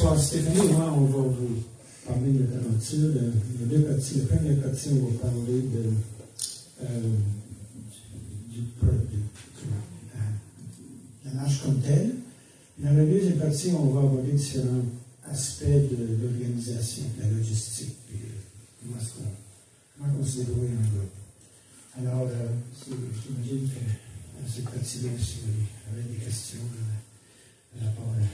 Bonsoir Stéphanie, moi on va vous parler de notre aventure. Il y a deux parties. La première partie, on va parler de la marche comme telle. Dans la deuxième partie, on va aborder différents aspects de l'organisation, de la logistique, puis comment on se débrouille en groupe. Alors, j'imagine que dans cette partie-là, si vous avez des questions par rapport à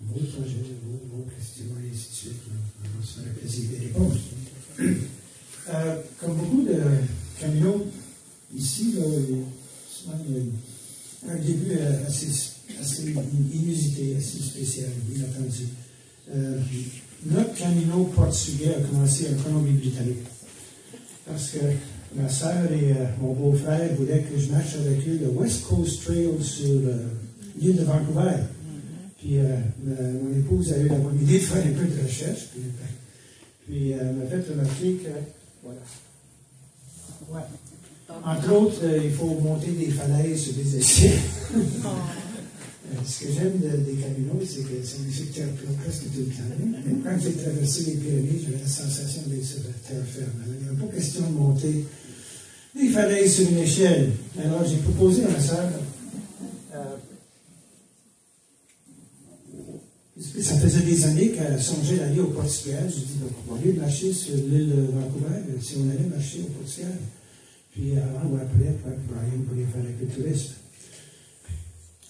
vos projets, vos questions, et ainsi de suite, on va se faire plaisir des réponses. Comme beaucoup de camions ici, là, souvent, il y a un début assez inusité, assez spécial, inattendu. Notre camino portugais a commencé en Colombie-Britannique. Parce que ma sœur et mon beau-frère voulaient que je marche avec eux le West Coast Trail sur l'île de Vancouver. Puis mon épouse a eu la bonne idée de faire un peu de recherche. Puis elle m'a fait remarquer que, voilà. Ouais. Entre autres, il faut monter des falaises sur des échelles. Ce que j'aime des caminos, c'est que c'est un effet de terre plate presque tout le temps. Mais quand j'ai traversé les Pyrénées, j'avais la sensation d'être sur la terre ferme. Alors, il n'y avait pas question de monter des falaises sur une échelle. Alors, j'ai proposé à ma sœur, ça faisait des années qu'elle songeait d'aller au Portugal. J'ai dit, au lieu de marcher sur l'île de Vancouver, si on allait marcher au Portugal, puis avant ou après, Brian pourrait faire un peu de tourisme.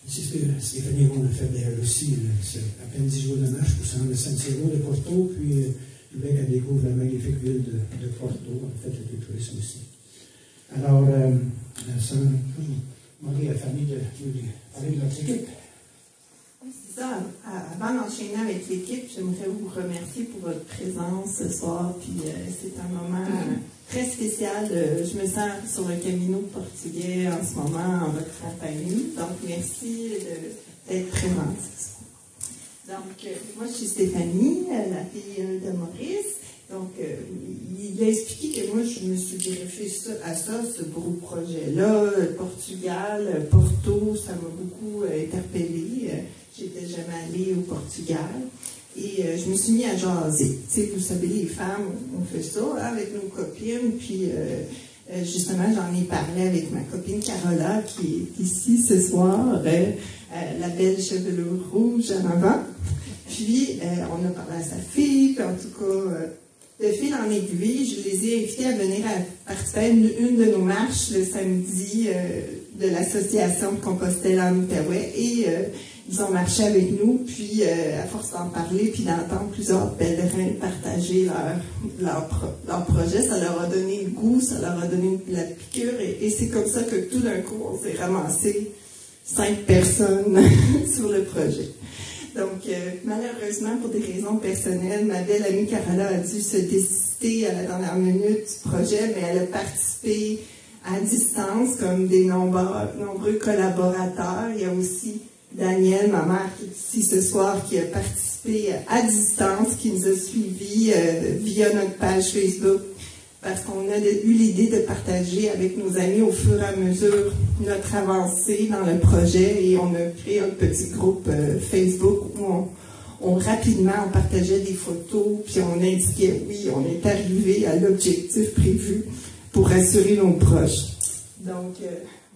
C'est ce que Stéphanie on a fait d'ailleurs aussi. C'est à peine 10 jours de marche pour se rendre à Santiago de Porto, puis le mec a découvert la magnifique ville de Porto, en fait, le tourisme aussi. Alors, ça m'a demandé à la famille de parler de notre équipe. C'est ça. Avant d'enchaîner avec l'équipe, j'aimerais vous remercier pour votre présence ce soir. Puis c'est un moment très spécial. Je me sens sur le Camino portugais en ce moment en votre compagnie. Donc merci d'être présente ce soir. Donc moi je suis Stéphanie, la fille de Maurice. Donc il a expliqué que moi je me suis greffée à ça, ce gros projet-là, Portugal, Porto, ça m'a beaucoup interpellée. J'étais jamais allée au Portugal. Et je me suis mis à jaser. Tu sais, vous savez, les femmes, on fait ça avec nos copines. Puis, justement, j'en ai parlé avec ma copine Carola, qui est ici ce soir, la belle chevelure rouge en avant. Puis, on a parlé à sa fille. Puis, en tout cas, de fil en aiguille, je les ai invités à venir participer à une de nos marches le samedi de l'association de Compostelle en Outaouais. Et ils ont marché avec nous, puis à force d'en parler, puis d'entendre plusieurs pèlerins partager leur projet, ça leur a donné le goût, ça leur a donné la piqûre, et c'est comme ça que tout d'un coup, on s'est ramassé 5 personnes sur le projet. Donc, malheureusement, pour des raisons personnelles, ma belle amie Carola a dû se désister à la dernière minute du projet, mais elle a participé à distance, comme des nombreux collaborateurs. Il y a aussi Danielle, ma mère, qui est ici ce soir, qui a participé à distance, qui nous a suivis via notre page Facebook, parce qu'on a eu l'idée de partager avec nos amis au fur et à mesure notre avancée dans le projet, et on a créé un petit groupe Facebook où on rapidement on partageait des photos, puis on indiquait oui, on est arrivé à l'objectif prévu pour rassurer nos proches. Donc,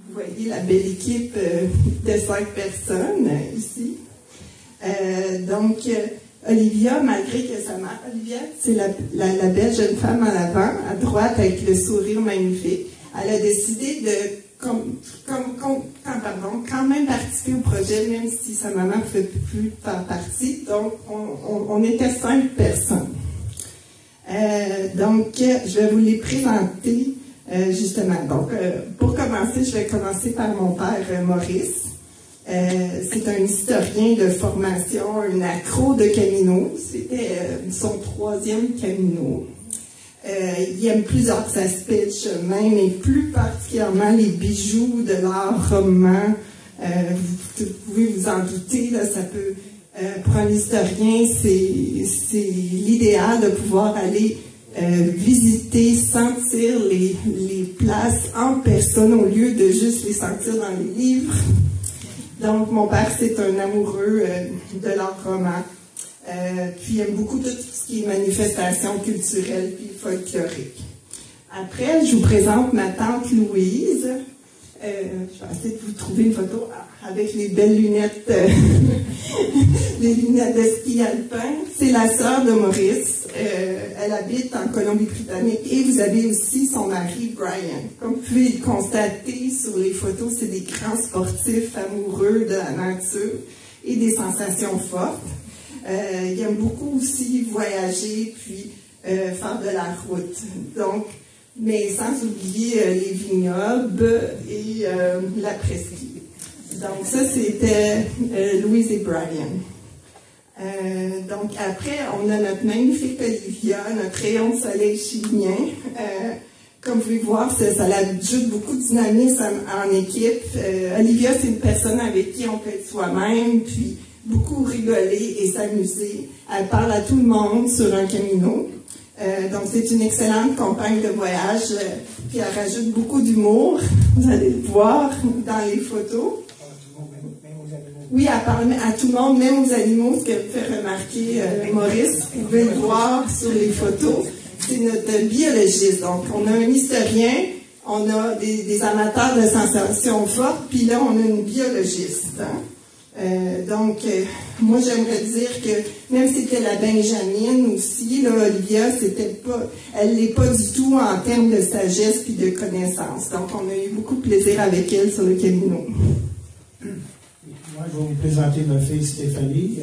vous voyez la belle équipe de 5 personnes ici. Donc, Olivia, malgré que sa mère, Olivia, c'est la belle jeune femme en avant, à droite, avec le sourire magnifique. Elle a décidé de quand même participer au projet, même si sa maman ne fait plus partie. Donc, on était 5 personnes. Donc, je vais vous les présenter. Justement, donc, pour commencer, je vais commencer par mon père Maurice. C'est un historien de formation, un accro de Camino. C'était son 3e Camino. Il aime plusieurs aspects de chemin, mais plus particulièrement les bijoux de l'art roman. Vous pouvez vous en douter, là, ça peut, pour un historien, c'est l'idéal de pouvoir aller visiter, sentir les places en personne au lieu de juste les sentir dans les livres. Donc, mon père, c'est un amoureux de l'art roman. Puis il aime beaucoup tout ce qui est manifestation culturelle puis folklorique. Après, je vous présente ma tante Louise. Je vais essayer de vous trouver une photo avec les belles lunettes, les lunettes de ski alpin. C'est la sœur de Maurice. Elle habite en Colombie-Britannique. Et vous avez aussi son mari, Brian. Comme vous pouvez le constater sur les photos, c'est des grands sportifs amoureux de la nature et des sensations fortes. Il aime beaucoup aussi voyager puis faire de la route. Donc, mais sans oublier les vignobles et la presqu'île. Donc ça, c'était Louise et Brian. Donc après, on a notre magnifique Olivia, notre rayon de soleil chilien. Comme vous pouvez voir, ça ajoute beaucoup de dynamisme en équipe. Olivia, c'est une personne avec qui on peut être soi-même, puis beaucoup rigoler et s'amuser. Elle parle à tout le monde sur un Camino. Donc, c'est une excellente compagne de voyage, puis elle rajoute beaucoup d'humour. Vous allez le voir dans les photos. Oui, elle parle à tout le monde, même aux animaux, ce que fait remarquer Maurice. Vous pouvez le voir sur les photos. C'est notre biologiste. Donc, on a un historien, on a des amateurs de sensations fortes, puis là, on a une biologiste. Hein? Moi, j'aimerais dire que même si c'était la Benjamine aussi, là, Olivia, elle l'est pas du tout en termes de sagesse puis de connaissance. Donc, on a eu beaucoup de plaisir avec elle sur le Camino. Moi, je vais vous présenter ma fille Stéphanie.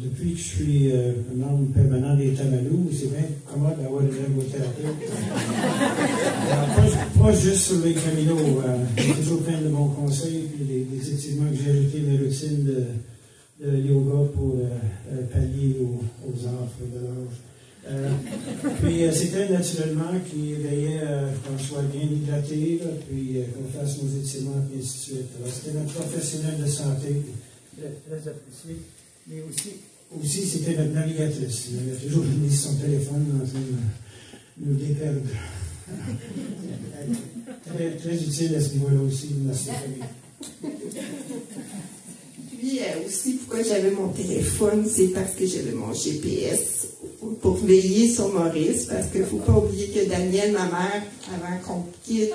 Depuis que je suis membre permanent des Tamalous, c'est bien commode d'avoir une ergothérapeute. Pas juste sur les Caminos. J'ai toujours plein de bons conseils, puis des étirements que j'ai ajoutés mes routines de yoga pour pallier aux affres de l'âge. Puis c'est très naturellement qui veillait qu'on soit bien hydraté, là, puis qu'on fasse nos étirements, et ainsi de suite. Alors, c'était notre professionnel de santé, très apprécié, mais aussi c'était notre navigatrice. Elle a toujours mis son téléphone dans nous déperdre. Très utile à ce niveau-là aussi, merci Stéphanie. Puis aussi, pourquoi j'avais mon téléphone, c'est parce que j'avais mon GPS pour veiller sur Maurice, parce qu'il ne faut pas oublier que Daniel, ma mère, avant qu'on quitte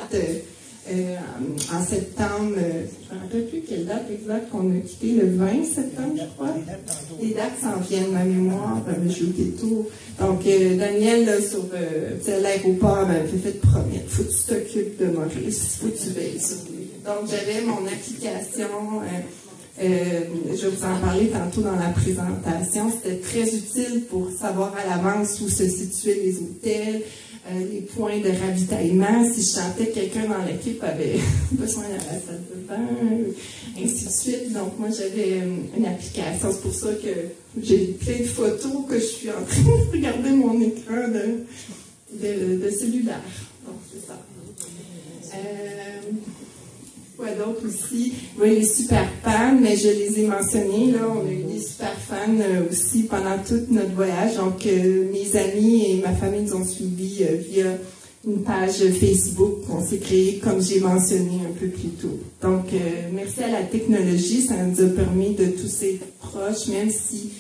en septembre, je ne me rappelle plus quelle date exacte qu'on a quitté, le 20 septembre, je crois. Les dates s'en viennent, ma mémoire, j'ai oublié tout. Donc, Daniel, là, sur l'aéroport, m'avait fait promettre, faut que tu t'occupes de Maurice, faut que tu veilles sur lui. Donc, j'avais mon application. Je vais vous en parler tantôt dans la présentation. C'était très utile pour savoir à l'avance où se situaient les hôtels, les points de ravitaillement, si je sentais que quelqu'un dans l'équipe avait besoin d'aller à la salle de bain, ainsi de suite. Donc, moi, j'avais une application. C'est pour ça que j'ai plein de photos que je suis en train de regarder mon écran de cellulaire. Donc, c'est ça. Quoi d'autre aussi? Oui, les super fans, mais je les ai mentionnés, là. On a eu des super fans aussi pendant tout notre voyage. Donc, mes amis et ma famille nous ont suivis via une page Facebook qu'on s'est créée, comme j'ai mentionné un peu plus tôt. Donc, merci à la technologie, ça nous a permis de tous être proches, même si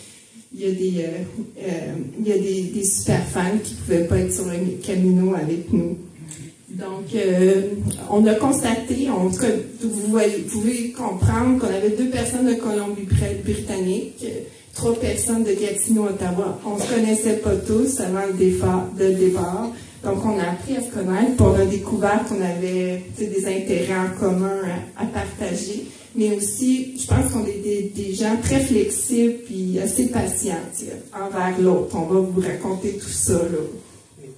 il y a des super fans qui ne pouvaient pas être sur le Camino avec nous. Donc, on a constaté, en tout cas, vous pouvez comprendre qu'on avait 2 personnes de Colombie-Britannique, 3 personnes de Gatineau, Ottawa. On ne se connaissait pas tous avant le départ. Donc, on a appris à se connaître, puis on a découvert qu'on avait des intérêts en commun à partager. Mais aussi, je pense qu'on est des gens très flexibles puis assez patients envers l'autre. On va vous raconter tout ça, là. Et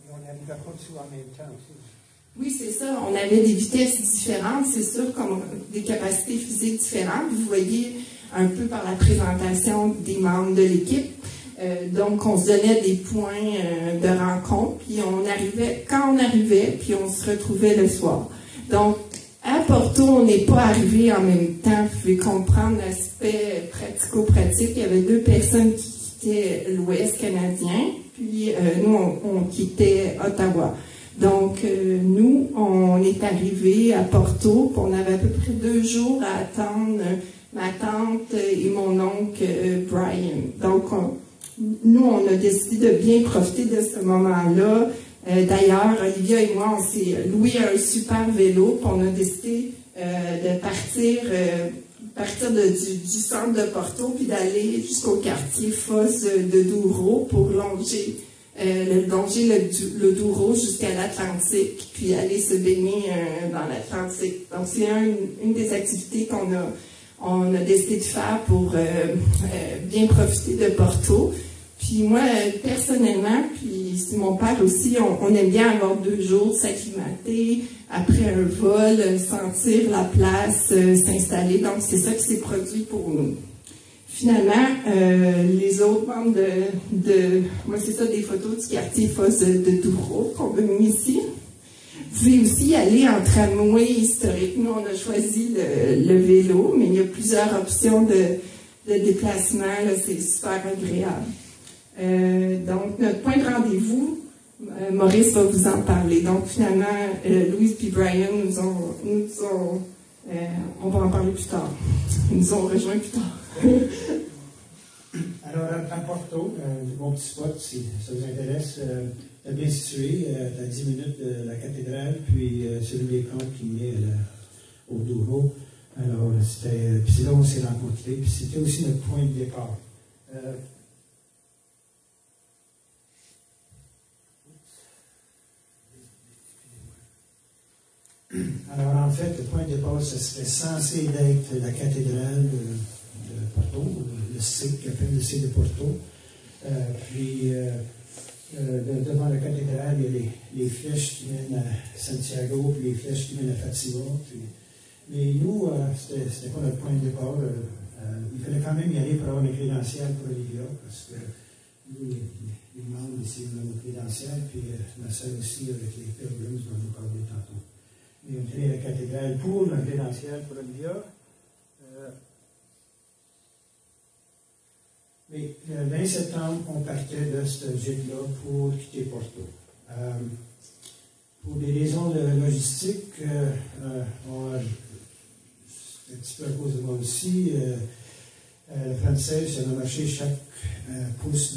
on n'arrivait pas souvent en même temps aussi. Oui, c'est ça. On avait des vitesses différentes, c'est sûr, comme des capacités physiques différentes. Vous voyez un peu par la présentation des membres de l'équipe. Donc, on se donnait des points de rencontre, puis quand on arrivait, puis on se retrouvait le soir. Donc, à Porto, on n'est pas arrivé en même temps. Vous pouvez comprendre l'aspect pratico-pratique. Il y avait 2 personnes qui quittaient l'Ouest canadien, puis nous, on quittait Ottawa. Donc, nous, on est arrivés à Porto, puis on avait à peu près 2 jours à attendre ma tante et mon oncle Brian. Donc, nous, on a décidé de bien profiter de ce moment-là. D'ailleurs, Olivia et moi, on s'est loué un super vélo, puis on a décidé de partir du centre de Porto, puis d'aller jusqu'au quartier Fosse de Douro pour longer le Douro jusqu'à l'Atlantique, puis aller se baigner dans l'Atlantique. Donc, c'est une des activités qu'on a décidé de faire pour bien profiter de Porto. Puis moi, personnellement, puis c'est mon père aussi, on aime bien avoir 2 jours, s'acclimater, après un vol, sentir la place, s'installer. Donc, c'est ça qui s'est produit pour nous. Finalement, les autres membres moi, c'est ça, des photos du quartier Fosse de Douro qu'on a mis ici. Vous pouvez aussi aller en tramway historique. Nous, on a choisi le vélo, mais il y a plusieurs options de déplacement. C'est super agréable. Donc, notre point de rendez-vous, Maurice va vous en parler. Donc, finalement, Louise et Brian on va en parler plus tard. Ils nous ont rejoints plus tard. Alors, à Porto, mon petit spot, si ça vous intéresse, est bien situé, à 10 minutes de la cathédrale, puis sur les ponts qui mènent au Douro. Alors, puis c'est là où on s'est rencontrés, puis c'était aussi notre point de départ. Alors, en fait, le point de départ, ce serait censé être la cathédrale de Porto, le C, qui appelle le C de Porto. Puis, devant la cathédrale, il y a les flèches qui mènent à Santiago, puis les flèches qui mènent à Fatima. Mais nous, c'était pas notre point de départ. Il fallait quand même y aller pour avoir une crédentiale pour Olivia, parce que nous, les membres ici, on a nos crédentiales, puis ma soeur aussi, avec les pilgrims, on va nous parler tantôt. Et on est allé à la cathédrale pour la crédentiale pour Olivia. Mais le 20 septembre, on partait de ce gîte-là pour quitter Porto. Pour des raisons de logistique, c'est un petit peu à cause de moi aussi, la française, elle a marché chaque pouce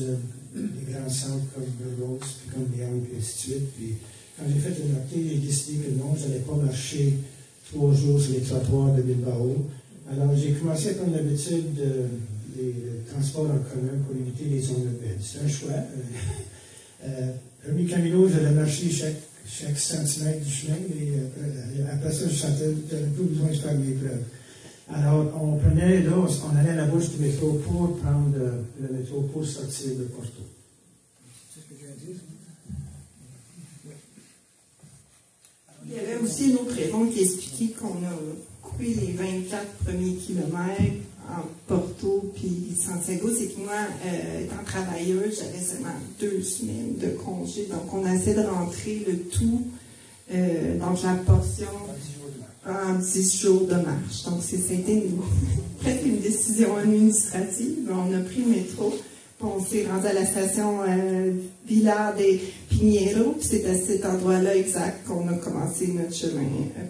des grands centres comme Burgos, puis comme Lyon, puis ainsi de suite. Puis, quand j'ai fait le marqué, j'ai décidé que non, je n'allais pas marcher 3 jours sur les trottoirs de Bilbao. Alors, j'ai commencé à prendre l'habitude des transports en commun pour éviter les zones urbaines. C'est un choix. Premier Camino, j'allais marcher chaque centimètre du chemin, et après ça, je sentais que j'avais plus besoin de faire mes preuves. Alors, on allait à la bouche du métro pour prendre le métro pour sortir de Porto. C'est ce que tu as dit? Il y avait aussi une autre raison qui expliquait qu'on a coupé les 24 premiers kilomètres en Porto puis Santiago, c'est que moi, étant travailleuse, j'avais seulement 2 semaines de congé. Donc, on a essayé de rentrer le tout dans la portion en 10 jours de marche. Donc, ça a été presque une décision administrative. On a pris le métro. On s'est rendu à la station Vila de Pinheiro, puis c'est à cet endroit-là exact qu'on a commencé notre chemin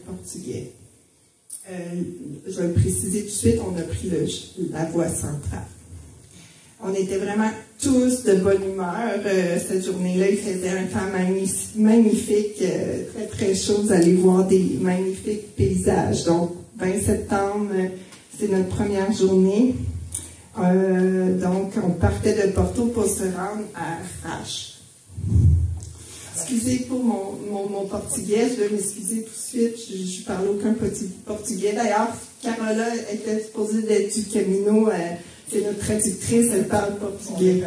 portugais. Je vais le préciser tout de suite, on a pris la voie centrale. On était vraiment tous de bonne humeur. Cette journée-là, il faisait un temps magnifique, très très chaud. Vous allez voir des magnifiques paysages. Donc, 20 septembre, c'est notre première journée. Donc, on partait de Porto pour se rendre à Rache. Excusez pour mon portugais, je vais m'excuser tout de suite, je ne parle aucun portugais. D'ailleurs, Carola était supposée d'être du Camino, c'est notre traductrice, elle parle portugais.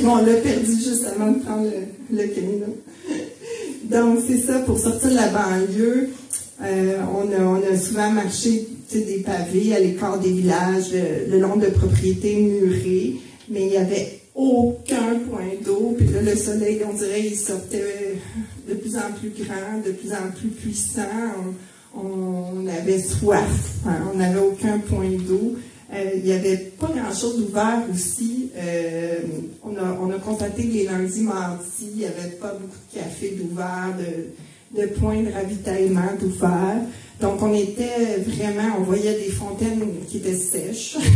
Bon, on l'a perdu juste avant de prendre le Camino. Donc, c'est ça, pour sortir de la banlieue, on a souvent marché des pavés à l'écart des villages, le long de propriétés murées, mais il n'y avait aucun point d'eau. Puis là, le soleil, on dirait, il sortait de plus en plus grand, de plus en plus puissant. On avait soif, hein, on n'avait aucun point d'eau. Il n'y avait pas grand-chose d'ouvert aussi. On a constaté que les lundis, mardis, il n'y avait pas beaucoup de cafés d'ouvert, de points de ravitaillement d'ouvert. Donc, on était vraiment, on voyait des fontaines qui étaient sèches. Je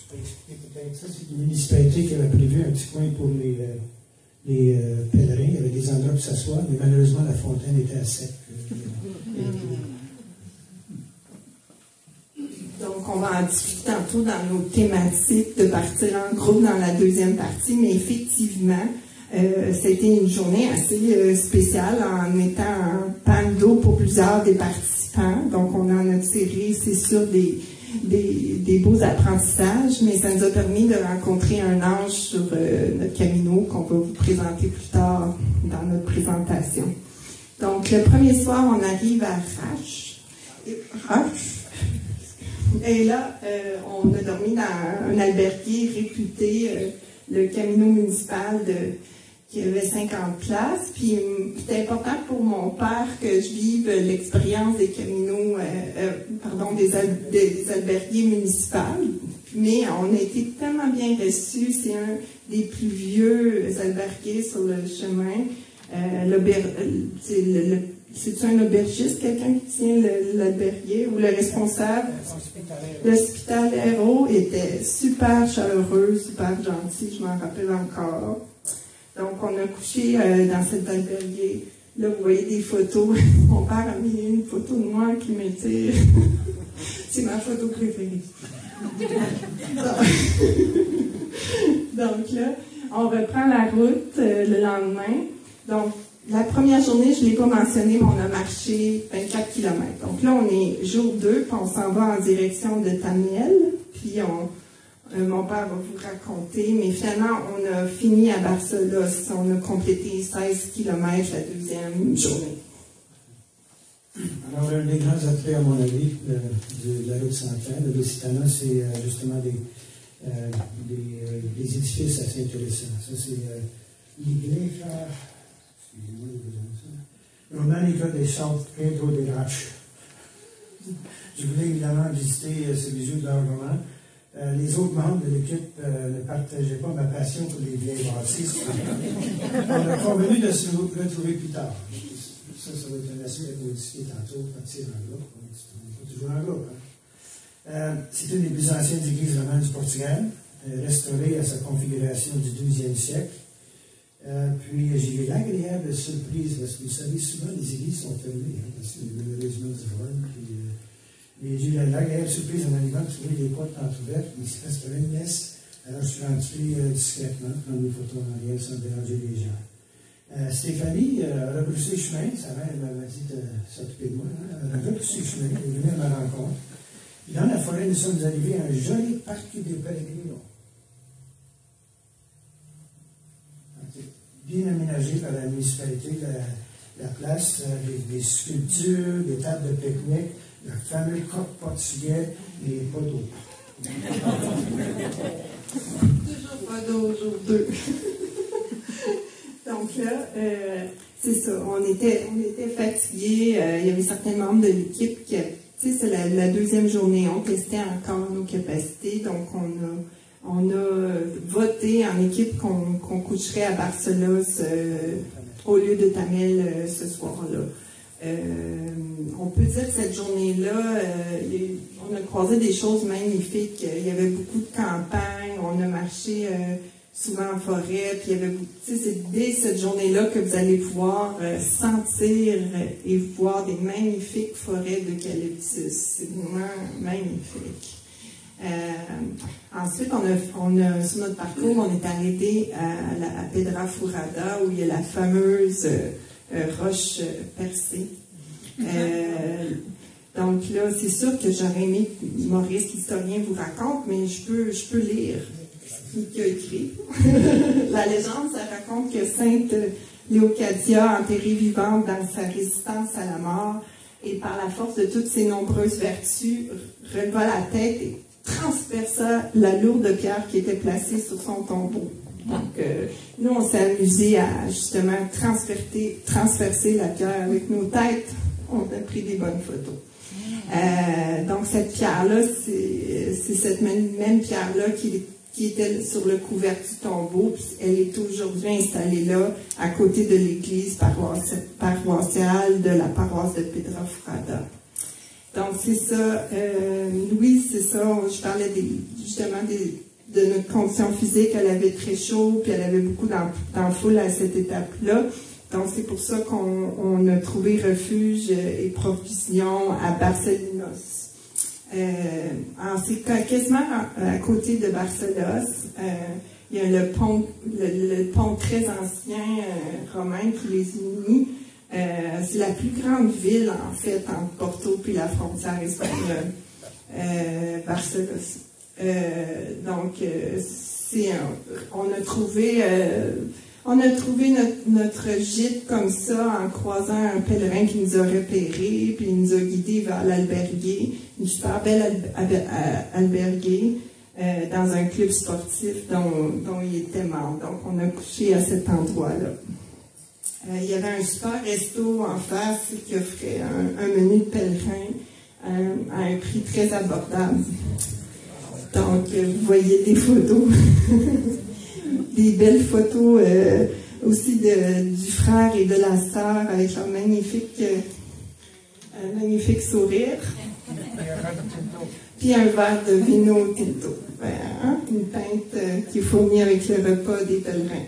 peux expliquer peut-être ça. C'est une municipalité qui avait prévu un petit coin pour les pèlerins. Il y avait des endroits pour s'asseoir, mais malheureusement, la fontaine était à sec. Donc, on va en discuter tantôt dans nos thématiques de partir en groupe dans la deuxième partie, mais effectivement, c'était une journée assez spéciale en étant un panne d'eau pour plusieurs des participants. Donc, on en a tiré, c'est sûr, des beaux apprentissages, mais ça nous a permis de rencontrer un ange sur notre Camino qu'on va vous présenter plus tard dans notre présentation. Donc, le premier soir, on arrive à Rache. Et là, on a dormi dans un alberguer réputé, le Camino municipal qui avait 50 places. Puis, c'était important pour mon père que je vive l'expérience des caminos, des alberguers municipaux. Mais on a été tellement bien reçus. C'est un des plus vieux alberguers sur le chemin. C'est-tu un aubergiste, quelqu'un qui tient l'alberguer ou le responsable? L'hospitalier était super chaleureux, super gentil, je m'en rappelle encore. Donc, on a couché dans cet alberguer. Là, vous voyez des photos. Mon père a mis une photo de moi qui m'était... C'est ma photo préférée. Donc là, on reprend la route le lendemain. Donc, la première journée, je ne l'ai pas mentionné, mais on a marché 24 km. Donc là, on est jour 2, puis on s'en va en direction de Tamiel. Puis mon père va vous raconter, mais finalement, on a fini à Barcelos. On a complété 16 km la deuxième journée. Alors, un des grands attraits, à mon avis, de la route centrale, de l'Occitanie, c'est justement des édifices assez intéressants. Ça, c'est l'Iglesia... Romanica de San Pedro de Rache. Je voulais évidemment visiter ce bijou de l'art roman. Les autres membres de l'équipe ne partageaient pas ma passion pour les vieilles bâtisses. On a convenu de se retrouver plus tard. Ça va être un aspect à modifier tantôt, partir en groupe. On n'est pas toujours en groupe. C'est une des plus anciennes églises romanes du Portugal, restaurée à sa configuration du XIIe siècle. Puis j'ai eu l'agréable surprise, parce que vous savez, souvent les églises sont fermées, parce que malheureusement du vol. Mais j'ai eu l'agréable surprise en arrivant de trouver les portes entrouvertes, mais il se resterait une messe. Alors je suis rentré discrètement, prendre des photos en arrière sans déranger les gens. Stéphanie a rebroussé chemin, sa mère m'avait dit de s'occuper de moi, elle a rebroussé chemin, elle est venue à ma rencontre. Puis dans la forêt, nous sommes arrivés à un joli parc de Pellegrino. Bien aménagé par la municipalité, la place, des sculptures, des tables de pique-nique, le fameux coq portugais et pas d'eau. Toujours pas d'eau, jour 2. Donc là, c'est ça, on était fatigués. Il y avait certains membres de l'équipe qui, c'est la deuxième journée, on testait encore nos capacités, donc on a voté en équipe qu'on coucherait à Barcelos au lieu de Tamel ce soir-là. On peut dire que cette journée-là, on a croisé des choses magnifiques. Il y avait beaucoup de campagnes, on a marché souvent en forêt, puis il y avait beaucoup, c'est dès cette journée-là que vous allez pouvoir sentir et voir des magnifiques forêts d'eucalyptus. C'est vraiment magnifique. Ensuite, on a, sur notre parcours, on est arrêté à Pedra Furada, où il y a la fameuse roche percée. Donc là, c'est sûr que j'aurais aimé que Maurice, l'historien, vous raconte, mais je peux lire ce qu'il a écrit. La légende, ça raconte que Sainte Léocadia, enterrée vivante dans sa résistance à la mort, et par la force de toutes ses nombreuses vertus, releva la tête et transperça la lourde pierre qui était placée sur son tombeau. Donc, nous, on s'est amusé à justement transpercer la pierre avec nos têtes. On a pris des bonnes photos. Donc, cette pierre-là, c'est cette même pierre-là qui est qui était sur le couvert du tombeau. Puis elle est aujourd'hui installée là, à côté de l'église paroissiale de la paroisse de Pietrafrada. Donc, c'est ça. Louise, c'est ça. Je parlais justement de notre condition physique. Elle avait très chaud, puis elle avait beaucoup d'ampoule à cette étape-là. Donc, c'est pour ça qu'on a trouvé refuge et provision à Barcelos. C'est quasiment à côté de Barcelos. Il y a le pont très ancien romain qui les unit. C'est la plus grande ville, en fait, entre Porto et la frontière espagnole, Barcelos. Donc, on a trouvé notre gîte comme ça en croisant un pèlerin qui nous a repérés, puis il nous a guidés vers l'alberguer, une super belle alberguer dans un club sportif dont il était membre. Donc, on a couché à cet endroit-là. Il y avait un super resto en face qui offrait un menu de pèlerin à un prix très abordable. Donc, vous voyez des photos, des belles photos aussi du frère et de la sœur avec leur magnifique sourire. Puis un verre de vino tinto, une pinte qui est fournie avec le repas des pèlerins.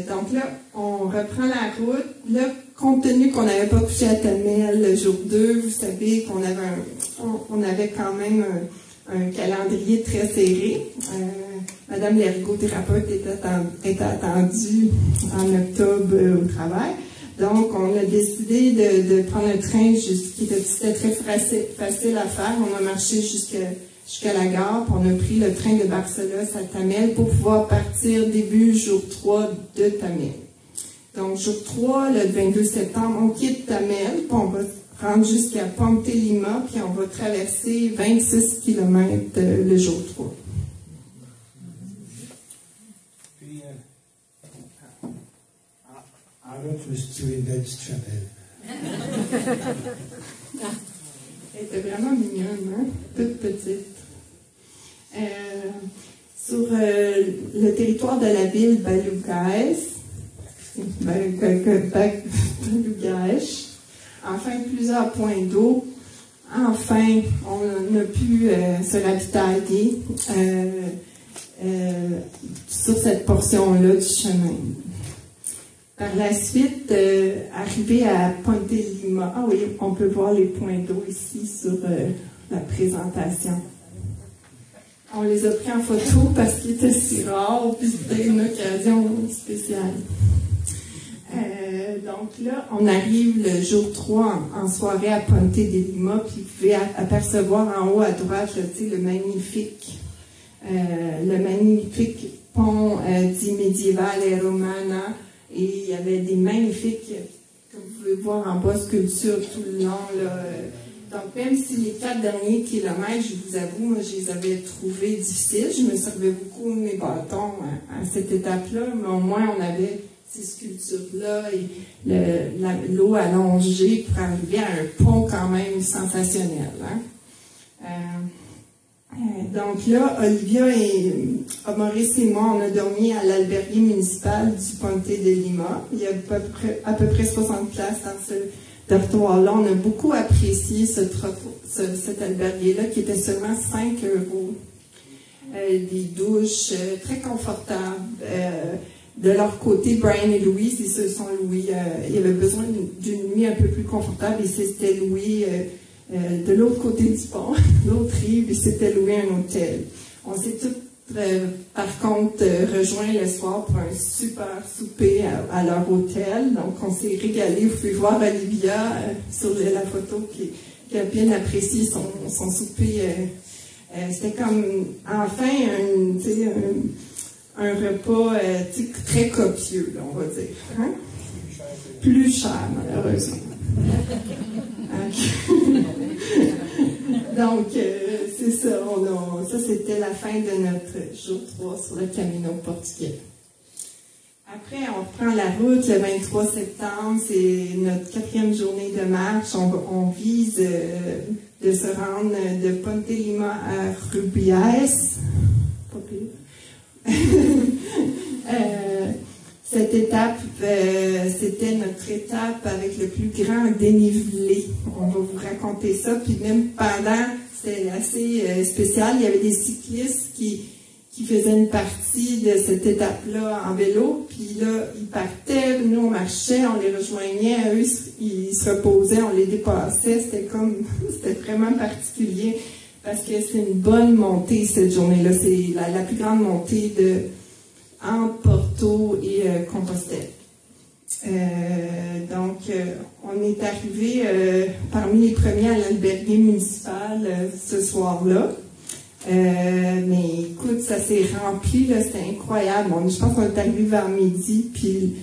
Donc là, on reprend la route. Là, compte tenu qu'on n'avait pas couché à Tamel le jour 2, vous savez qu'on avait quand même un calendrier très serré. Madame l'ergothérapeute était attendue en octobre au travail. Donc, on a décidé de prendre un train c'était très facile à faire. On a marché jusqu'à la gare, puis on a pris le train de Barcelos à Tamel pour pouvoir partir début jour 3 de Tamel. Donc, jour 3, le 22 septembre, on quitte Tamel, puis on va rendre jusqu'à Ponte Lima, puis on va traverser 26 km le jour 3. Puis, en route, je me suis trouvé une belle petite chapelle. Elle était vraiment mignonne, hein? Toute petite. Sur le territoire de la ville Balugaes, enfin plusieurs points d'eau. Enfin, on a pu se ravitailler sur cette portion-là du chemin. Par la suite, arrivé à Ponte Lima, ah oui, on peut voir les points d'eau ici sur la présentation. On les a pris en photo parce qu'ils étaient si rares, puis c'était une occasion spéciale. Donc là, on arrive le jour 3 en soirée à Ponte de Lima, puis vous pouvez apercevoir en haut à droite le magnifique pont dit Medievale Romana, et il y avait des magnifiques, comme vous pouvez voir en bas, sculptures tout le long. Là. Donc même si les 4 derniers kilomètres, je vous avoue, moi je les avais trouvés difficiles, je me servais beaucoup de mes bâtons à cette étape-là, mais au moins on avait ces sculptures-là et l'eau allongée pour arriver à un pont quand même sensationnel. Donc là, Olivia et Maurice et moi, on a dormi à l'albergue municipal du Ponte de Lima. Il y a à peu près 60 places dans ce dortoir-là. On a beaucoup apprécié cet albergue-là qui était seulement 5 €. Des douches très confortables. De leur côté, Brian et Louise, ils se sont loués. Il y avait besoin d'une nuit un peu plus confortable et c'était loué de l'autre côté du pont, l'autre rive, et c'était loué un hôtel. On s'est tous, par contre, rejoints le soir pour un super souper à leur hôtel. Donc, on s'est régalé. Vous pouvez voir Olivia sur la photo qui a bien apprécié son souper. C'était comme, enfin, un repas très copieux, là, on va dire. Hein? Plus cher, malheureusement. Donc, c'est ça. Ça, c'était la fin de notre jour 3 sur le Camino portugais. Après, on reprend la route le 23 septembre. C'est notre 4e journée de marche. On vise de se rendre de Ponte Lima à Rubiales. Pas pire. Cette étape, c'était notre étape avec le plus grand dénivelé. On va vous raconter ça. Puis même pendant, c'était assez spécial. Il y avait des cyclistes qui faisaient une partie de cette étape-là en vélo. Puis là, ils partaient, nous on marchait, on les rejoignait. Eux, ils se reposaient, on les dépassait. C'était vraiment particulier parce que c'est une bonne montée cette journée-là. C'est la plus grande montée entre Porto et Compostelle. Donc, on est arrivé parmi les premiers à l'albergue municipal ce soir-là. Mais écoute, ça s'est rempli, là, c'était incroyable. Je pense qu'on est arrivé vers midi, puis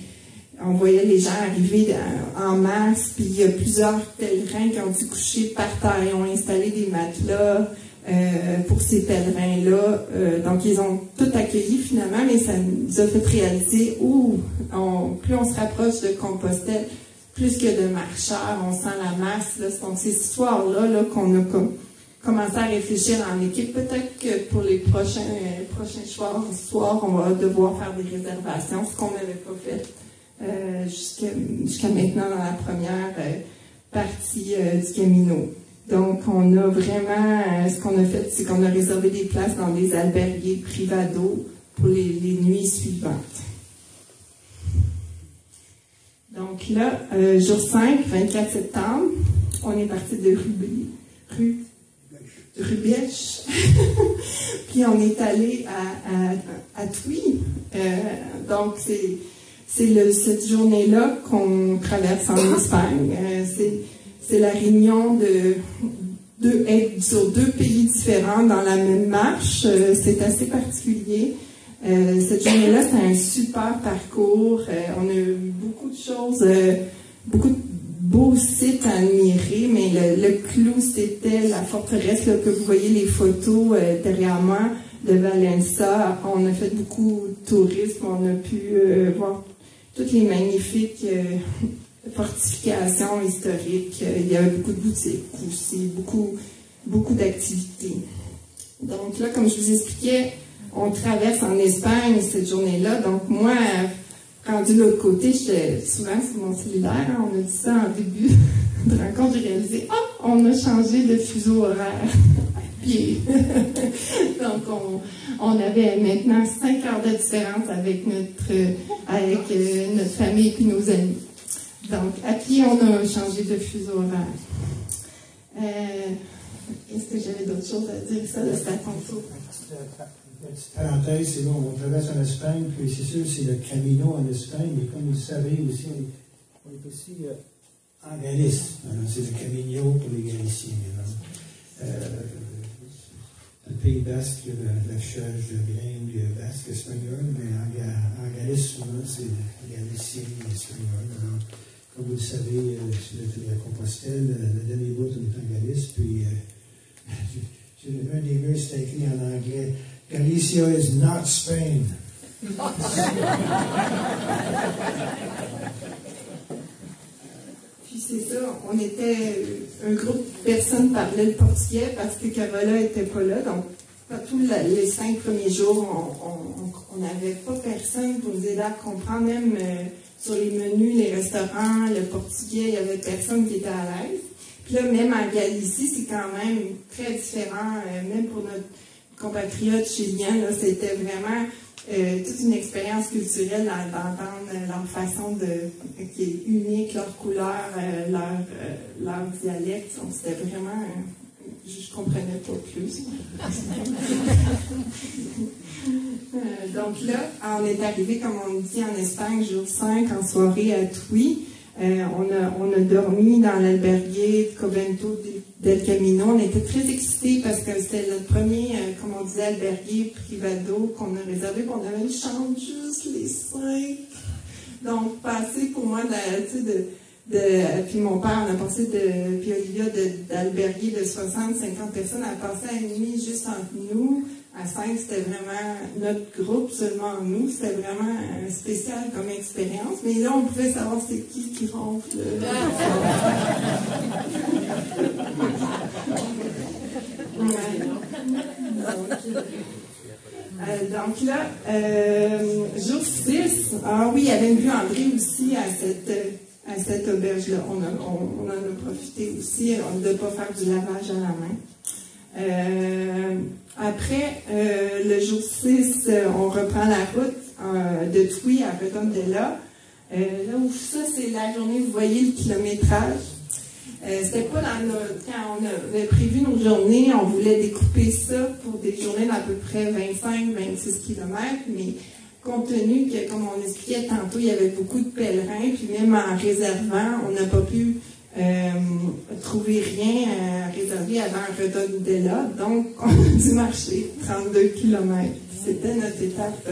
on voyait les gens arriver en masse, puis il y a plusieurs pèlerins qui ont dû coucher par terre. Ils ont installé des matelas pour ces pèlerins-là. Donc, ils ont tout accueilli finalement, mais ça nous a fait réaliser plus on se rapproche de Compostelle, plus que de marcheurs, on sent la masse. Là. Donc, c'est ce soir-là qu'on a commencé à réfléchir en équipe. Peut-être que pour les prochains soirs, on va devoir faire des réservations, ce qu'on n'avait pas fait jusqu'à maintenant dans la première partie du Camino. Donc, on a vraiment, ce qu'on a fait, c'est qu'on a réservé des places dans des albergues Privado pour les nuits suivantes. Donc là, jour 5, 24 septembre, on est parti de Rubèche, puis on est allé à Tui. Donc, c'est cette journée-là qu'on traverse en Espagne. C'est la réunion être sur deux pays différents dans la même marche. C'est assez particulier. Cette journée-là, c'est un super parcours. On a eu beaucoup de choses, beaucoup de beaux sites à admirer, mais le clou, c'était la forteresse là, que vous voyez les photos derrière moi de Valença. On a fait beaucoup de tourisme. On a pu voir toutes les magnifiques fortifications historiques. Il y avait beaucoup de boutiques aussi, beaucoup d'activités. Donc là, comme je vous expliquais, on traverse en Espagne cette journée-là. Donc moi, rendu de l'autre côté, j'étais souvent sur mon cellulaire. On a dit ça en début de rencontre. J'ai réalisé, on a changé de fuseau horaire à pied. Donc on avait maintenant 5 heures de différence avec notre famille et nos amis. Donc, à pied, on a changé de fuseau horaire. Est-ce que j'avais d'autres choses à dire? Ça, c'est à ton tour. Petite parenthèse, c'est bon, on traverse en Espagne, puis c'est sûr, c'est le Camino en Espagne, mais comme vous le savez aussi, on est aussi en Galice. C'est le Camino pour les Galiciens. Le Pays basque, l'affichage de grain basque espagnol, mais en Galice, souvent, c'est galicien et espagnol. Alors, comme vous le savez, sur la Compostelle, le dernier bout, on est en Galice, puis un des murs, c'était écrit en anglais, Galicia is not Spain. Puis c'est ça, on était un groupe de personnes parlaient le portugais parce que Carola n'était pas là. Donc, tous les 5 premiers jours, on n'avait pas personne pour nous aider à comprendre, même sur les menus, les restaurants, le portugais, il n'y avait personne qui était à l'aise. Puis là, même en Galicie, c'est quand même très différent, même pour notre compatriotes chiliens, là, c'était vraiment toute une expérience culturelle d'entendre leur façon qui est unique, leur couleur, leur dialecte. Donc, c'était vraiment... je comprenais pas plus. Donc là, on est arrivé, comme on dit en Espagne, jour 5, en soirée à Tui. On a dormi dans l'albergue Convento del Camino. On était très excités parce que c'était notre premier, comme on disait, albergue Privado qu'on a réservé. On avait une chambre juste les 5. Donc, passer pour moi, puis mon père, on a passé puis Olivia, d'albergue de 60-50 personnes, à passer à une nuit juste entre nous. À 5, c'était vraiment notre groupe, seulement nous. C'était vraiment spécial comme expérience. Mais là, on pouvait savoir c'est qui ronfle. Donc Donc là, jour 6, ah oui, il y avait une vue André aussi à cette auberge-là. On en a profité aussi de ne pas faire du lavage à la main. Après, le jour 6, on reprend la route de Twi à Redondela. Là où ça, c'est la journée, vous voyez le kilométrage. C'était pas quand on avait prévu nos journées, on voulait découper ça pour des journées d'à peu près 25-26 km, mais compte tenu que, comme on expliquait tantôt, il y avait beaucoup de pèlerins, puis même en réservant, on n'a pas pu trouver rien à réserver avant Redondela, donc on a dû marcher 32 km. C'était notre étape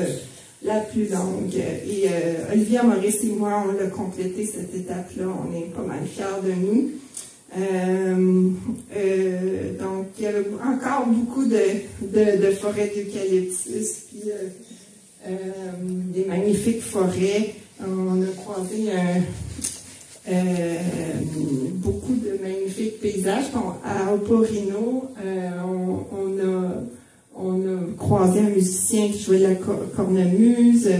la plus longue. Et Olivia, Maurice et moi, on l'a complété cette étape-là. On est pas mal fiers de nous. Donc, il y avait encore beaucoup de forêts d'eucalyptus, puis des magnifiques forêts. On a croisé beaucoup de magnifiques paysages. À Oporino, on a croisé un musicien qui jouait de la cornemuse.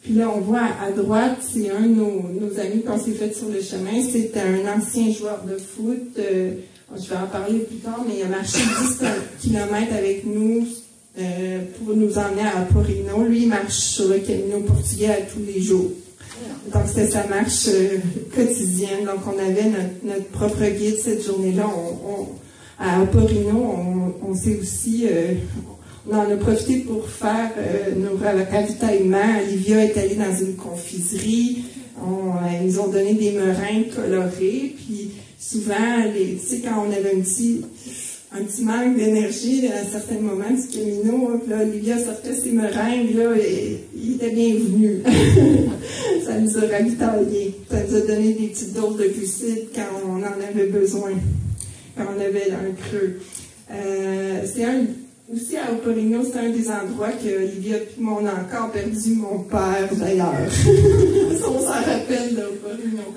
Puis là, on voit à droite, c'est un de nos amis qu'on s'est fait sur le chemin. C'est un ancien joueur de foot. Je vais en parler plus tard, mais il a marché 10 km avec nous pour nous emmener à Porino. Lui, il marche sur le Camino portugais à tous les jours. Donc, c'était sa marche quotidienne. Donc, on avait notre propre guide cette journée-là. À Porino, on s'est aussi... on en a profité pour faire nos ravitaillements. Olivia est allée dans une confiserie. Ils nous ont donné des meringues colorées. Puis souvent, tu sais, quand on avait un petit manque d'énergie à un certain moment du Camino, là, Olivia sortait ses meringues, là, et il était bienvenu. Ça nous a ravitaillés. Ça nous a donné des petites doses de glucides quand on en avait besoin, quand on avait un creux. Aussi à Oporino, c'est un des endroits que Olivia et moi, on a encore perdu mon père, d'ailleurs. On s'en rappelle d'Oporino.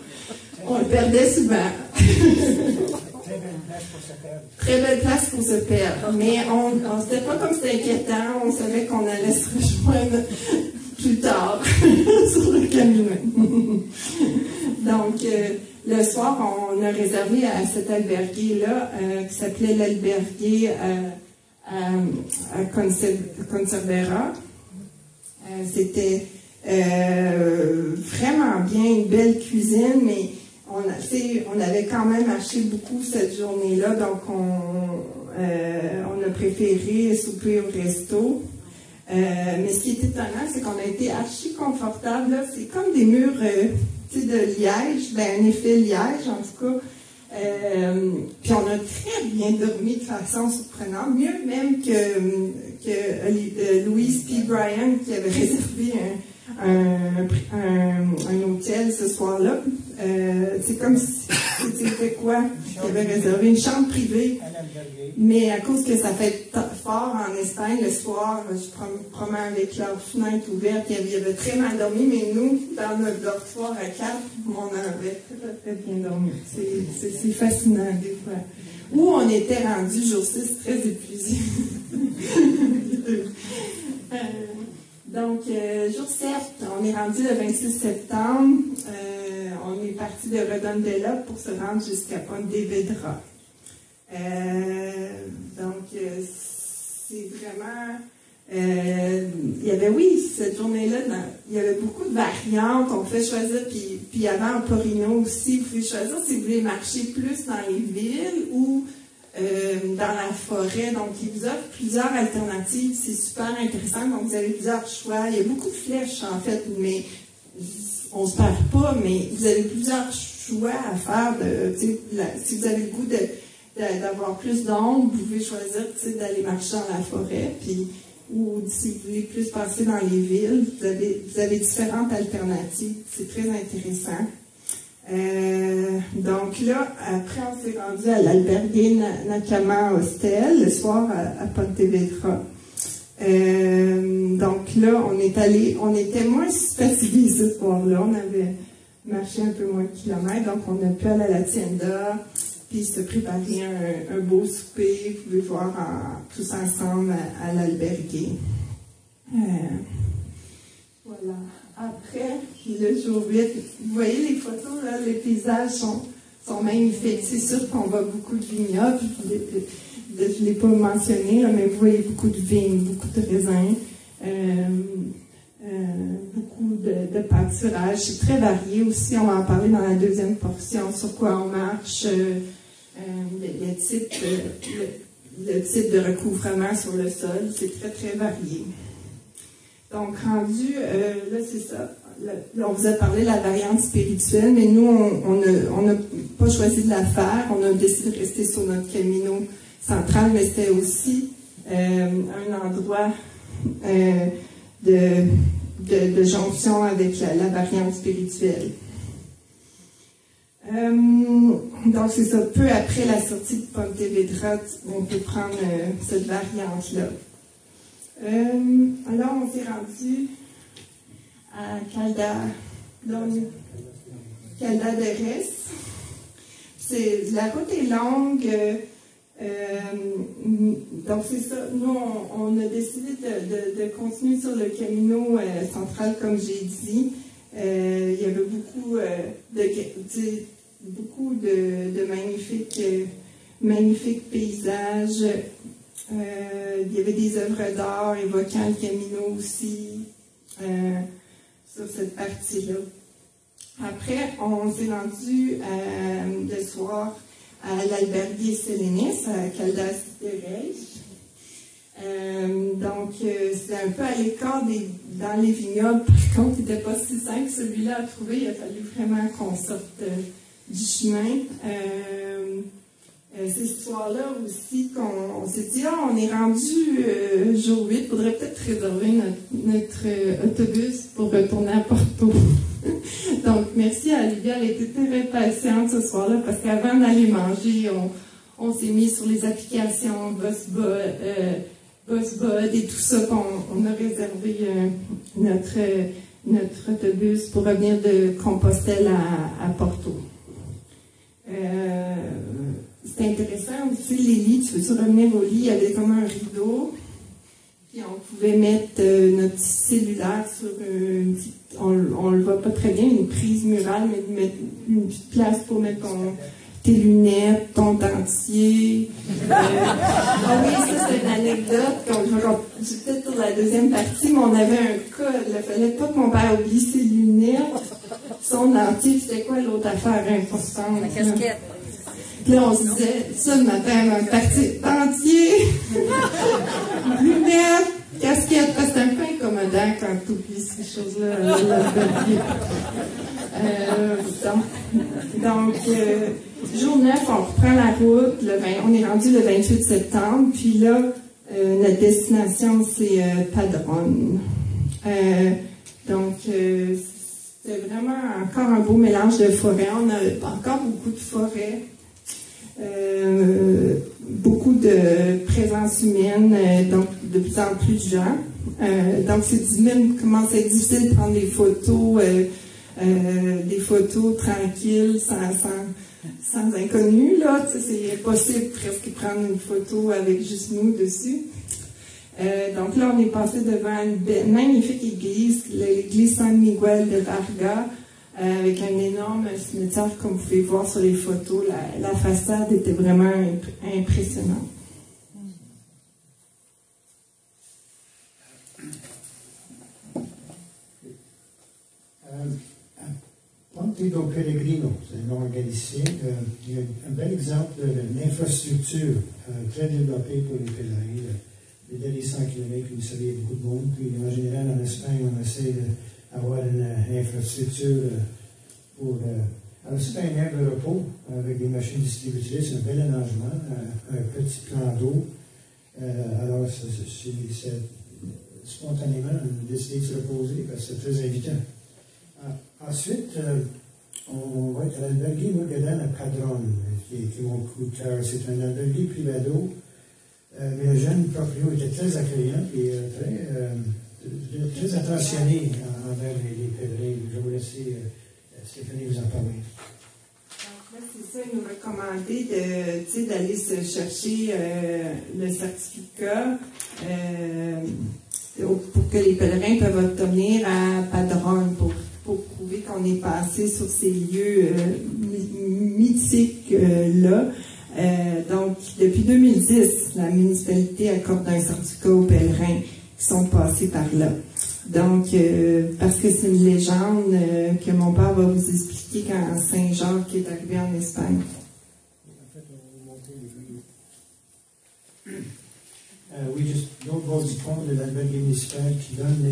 On le perdait souvent. Très belle place pour se perdre. Très belle place pour se perdre. Mais c'était pas comme c'était inquiétant. On savait qu'on allait se rejoindre plus tard sur le Camino. Donc, le soir, on a réservé à cet albergué-là, qui s'appelait l'albergué à Conservera. C'était vraiment bien, une belle cuisine, mais on avait quand même marché beaucoup cette journée-là, donc on a préféré souper au resto. Mais ce qui est étonnant, c'est qu'on a été archi confortable. C'est comme des murs de liège, un effet liège en tout cas. Puis on a très bien dormi de façon surprenante, mieux même que Louise P. Bryan qui avait réservé un hôtel ce soir-là. C'est comme si c'était quoi? Il avait réservé une chambre privée. Mais à cause que ça fait fort en Espagne, le soir, je promets avec la fenêtre ouverte, il avait très mal dormi, mais nous, dans notre dortoir à 4, on avait très bien dormi. C'est fascinant des fois. Où on était rendu jour 6 très épuisé. Donc, jour 7, on est rendu le 26 septembre. On est parti de Redondela pour se rendre jusqu'à Pontevedra. Donc, c'est vraiment... il y avait, oui, cette journée-là, il y avait beaucoup de variantes. On pouvait choisir, puis avant, en Porino aussi, vous pouvez choisir si vous voulez marcher plus dans les villes ou dans la forêt. Donc, il vous offre plusieurs alternatives. C'est super intéressant. Donc, vous avez plusieurs choix. Il y a beaucoup de flèches, en fait, mais on ne se perd pas, mais vous avez plusieurs choix à faire. Si vous avez le goût d'avoir plus d'ombre, vous pouvez choisir d'aller marcher dans la forêt, ou si vous voulez plus passer dans les villes, vous avez différentes alternatives. C'est très intéressant. Donc là, après, on s'est rendu à l'albergue Nakama Hostel, le soir à Pontevedra. Donc là, on était moins fatigués ce soir-là. On avait marché un peu moins de kilomètres, donc on a pu aller à la tienda, puis se préparer un beau souper. Vous pouvez voir tous ensemble à l'albergue. Voilà. Après, le jour 8, vous voyez les photos, là, les paysages sont magnifiques. C'est sûr qu'on voit beaucoup de vignobles. Je ne l'ai pas mentionné, là, mais vous voyez beaucoup de vignes, beaucoup de raisins, beaucoup de pâturage. C'est très varié aussi. On va en parler dans la deuxième portion, sur quoi on marche, le type de recouvrement sur le sol. C'est très, très varié. Donc, rendu, là, c'est ça. Là, on vous a parlé de la variante spirituelle, mais nous, on n'a pas choisi de la faire. On a décidé de rester sur notre camino central, mais c'était aussi un endroit de jonction avec la variante spirituelle. Donc, c'est ça. Peu après la sortie de Pontevedra, on peut prendre cette variante-là. Alors, on s'est rendu à Calda de Res. La route est longue, donc c'est ça. Nous, on a décidé de continuer sur le camino central, comme j'ai dit. Il y avait beaucoup de magnifiques paysages. Il y avait des œuvres d'art évoquant le Camino aussi, sur cette partie-là. Après, on s'est rendu le soir à l'albergue Sélénis, à Caldas de Reis. Donc, c'est un peu à l'écart dans les vignobles. Par contre, il n'était pas si simple celui-là à trouver. Il a fallu vraiment qu'on sorte du chemin. C'est ce soir-là aussi qu'on s'est dit, on est rendu jour 8, il faudrait peut-être réserver notre autobus pour retourner à Porto. Donc, merci à Olivia, elle était très patiente ce soir-là, parce qu'avant d'aller manger, on s'est mis sur les applications Busbud et tout ça, on a réservé notre autobus pour revenir de Compostelle à Porto. C'était intéressant aussi, les lits, tu veux revenir au lit, il y avait comme un rideau, puis on pouvait mettre notre cellulaire sur on le voit pas très bien, une prise murale, mais mettre une petite place pour mettre tes lunettes, ton dentier. Ah oui, ça c'est une anecdote, c'est peut-être pour la deuxième partie, mais on avait un cas, il fallait pas que mon père oublie ses lunettes, son dentier, c'était quoi l'autre affaire importante? La casquette. Puis là, on se disait, ça le matin, un parti entier, lunettes, casquette, parce que c'est un peu incommodant quand tu oublies ces choses-là. Donc, jour 9, on reprend la route, on est rendu le 28 septembre, puis là, notre destination, c'est Padrone. Donc, c'était vraiment encore un beau mélange de forêts. On a encore beaucoup de forêts. Beaucoup de présence humaine, donc de plus en plus de gens. Donc c'est même commence à être difficile de prendre des photos tranquilles, sans inconnus, là. C'est impossible presque de prendre une photo avec juste nous dessus. Donc là, on est passé devant une magnifique église, l'église San Miguel de Varga, avec un énorme cimetière, comme vous pouvez voir sur les photos. La façade était vraiment impressionnante. Ponte do Peregrino, c'est un nom galicien. Il y a un bel exemple d'infrastructure très développée pour les pèlerins. Dès les 100 km, vous savez, il y a beaucoup de monde. Puis en général, en Espagne, on essaie d'avoir une infrastructure pour. Alors, c'est un aire de repos avec des machines distributrices, un bel aménagement, un petit plan d'eau. Alors, spontanément, on a décidé de se reposer parce que c'est très invitant. Ensuite, on va être à l'albergue Mourgadan à Padrone, qui est mon coup de cœur. C'est un albergue privado, mais le jeune proprio était très accueillant et très attentionné envers les pèlerins. Je vais vous laisser Stéphanie vous en parler. Donc là, c'est ça, il nous recommandait d'aller se chercher le certificat pour que les pèlerins peuvent obtenir à Padrone pour prouver qu'on est passé sur ces lieux mythiques-là. Donc, depuis 2010, la municipalité accorde un certificat aux pèlerins qui sont passés par là. Donc, parce que c'est une légende que mon père va vous expliquer quand Saint-Jacques est arrivé en Espagne. En fait, on va monter les vues. Oui, juste l'autre bord du pont de l'albergue municipale qui donne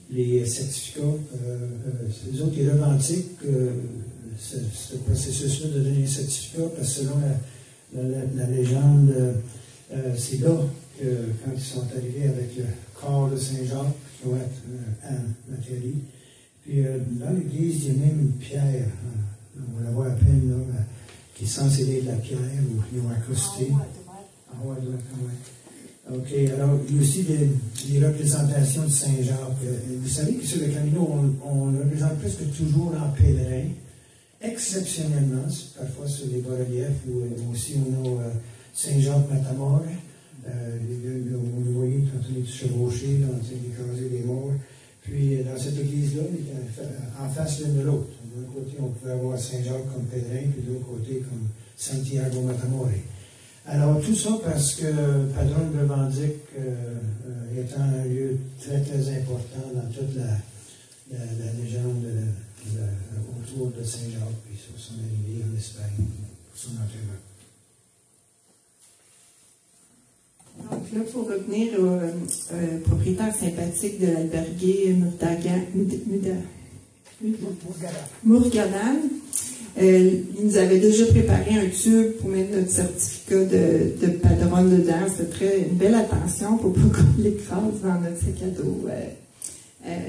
les certificats. Les autres, ils revendiquent ce processus-là de donner les certificats, parce que selon la légende, c'est là que, quand ils sont arrivés avec le corps de Saint-Jacques, qui va être à Mathéry, puis dans l'église, il y a même une pierre, on va la voir à peine, là, qui est censée être de la pierre, où ils ont accosté. Ah ouais, ouais. OK, alors, il y a aussi des représentations de Saint-Jacques. Vous savez que sur le Camino, on le représente presque toujours en pèlerin, exceptionnellement, parfois sur les bas-reliefs, où aussi on a Saint-Jacques Matamore. Vous voyez, quand on est chevauché, on est écrasé des morts. Puis, dans cette église-là, on est en face l'une de l'autre. D'un côté, on pouvait avoir Saint-Jacques comme pèlerin, puis de l'autre côté, comme Santiago Matamore. Alors, tout ça parce que Padrone revendique étant un lieu très, très important dans toute la légende autour de Saint-Jacques, puis sur son arrivée en Espagne, pour son enterrement. Donc là, pour revenir au propriétaire sympathique de l'albergue Mourgadan, il nous avait déjà préparé un tube pour mettre notre certificat de padrone dedans. C'était une belle attention pour pas qu'on l'écrase dans notre sac à dos.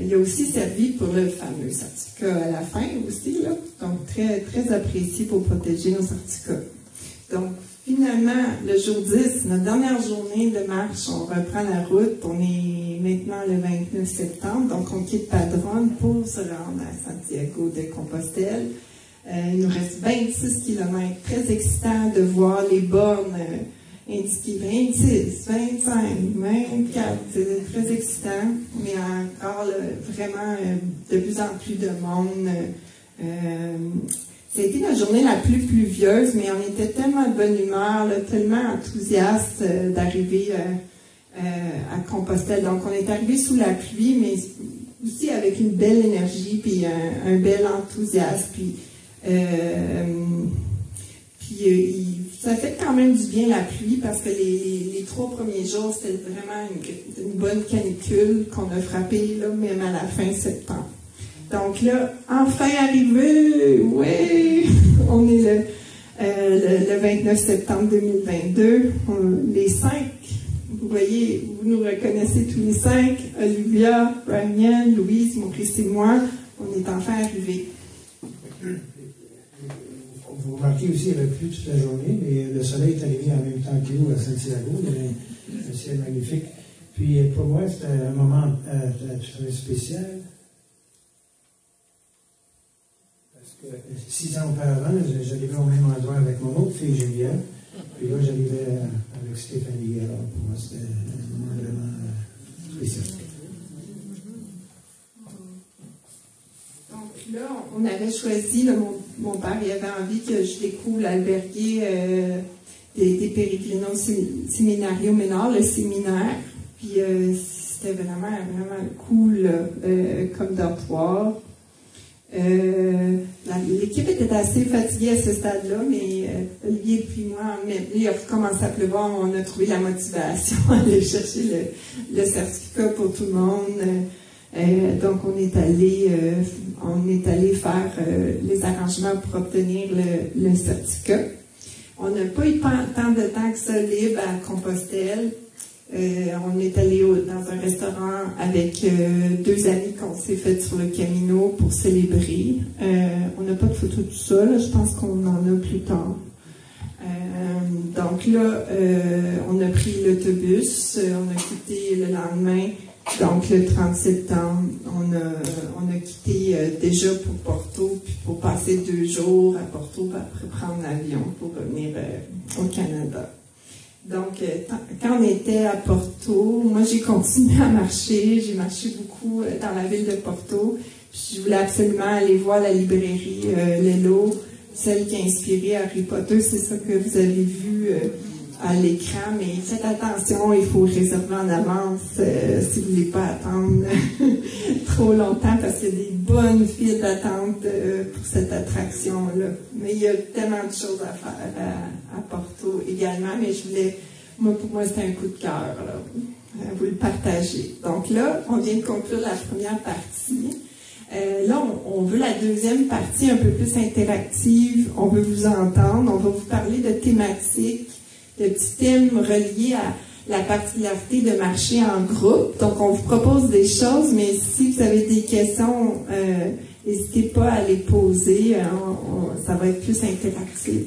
Il a aussi servi pour le fameux certificat à la fin aussi, là. Donc très, très apprécié pour protéger nos certificats. Donc finalement, le jour 10, notre dernière journée de marche, on reprend la route. On est maintenant le 29 septembre, donc on quitte Padrone pour se rendre à Santiago de Compostelle. Il nous reste 26 km, très excitant de voir les bornes indiquées 26, 25, 24, c'est très excitant, mais encore vraiment de plus en plus de monde. Ça a été la journée la plus pluvieuse, mais on était tellement de bonne humeur, là, tellement enthousiaste d'arriver à Compostelle. Donc on est arrivé sous la pluie, mais aussi avec une belle énergie, puis un bel enthousiasme, puis ça fait quand même du bien la pluie parce que les 3 premiers jours, c'était vraiment une bonne canicule qu'on a frappée, là, même à la fin septembre. Donc là, enfin arrivé, oui, on est le 29 septembre 2022. Les 5, vous voyez, vous nous reconnaissez tous les 5, Olivia, Brian, Louise, Maurice et moi, on est enfin arrivés. Vous remarquez aussi qu'il y avait plu toute la journée, mais le soleil est arrivé en même temps que nous à Santiago. Il y avait un ciel magnifique. Puis pour moi, c'était un moment très spécial. Parce que 6 ans auparavant, j'arrivais au même endroit avec mon autre fille, Juliette. Puis là, j'arrivais avec Stéphanie. Alors pour moi, c'était un moment vraiment spécial. Là, on avait choisi, là, mon père il avait envie que je découvre l'albergue des Peregrinos Seminario Menor, le séminaire. Puis c'était vraiment, vraiment cool comme dortoir. L'équipe était assez fatiguée à ce stade-là, mais Olivier et moi, il a recommencé à pleuvoir, on a trouvé la motivation à aller chercher le certificat pour tout le monde. Donc on est allé faire les arrangements pour obtenir le certificat. On n'a pas eu tant de temps que ça libre à Compostelle. On est allé dans un restaurant avec 2 amis qu'on s'est fait sur le Camino pour célébrer. On n'a pas de photo de tout ça, là, je pense qu'on en a plus tard. Donc là, on a pris l'autobus, on a quitté le lendemain. Donc, le 30 septembre, on a quitté déjà pour Porto, puis pour passer 2 jours à Porto, puis après prendre l'avion pour revenir au Canada. Donc, quand on était à Porto, moi, j'ai continué à marcher. J'ai marché beaucoup dans la ville de Porto. Puis je voulais absolument aller voir la librairie Lello, celle qui a inspiré Harry Potter. C'est ça que vous avez vu à l'écran. Mais faites attention, il faut réserver en avance si vous ne voulez pas attendre trop longtemps parce qu'il y a des bonnes files d'attente pour cette attraction-là. Mais il y a tellement de choses à faire à Porto également. Mais pour moi, c'était un coup de cœur. Vous le partagez. Donc là, on vient de conclure la première partie. Là, on veut la deuxième partie un peu plus interactive. On veut vous entendre. On va vous parler de thématiques, de petits thèmes reliés à la particularité de marcher en groupe. Donc, on vous propose des choses, mais si vous avez des questions, n'hésitez pas à les poser. Ça va être plus interactif.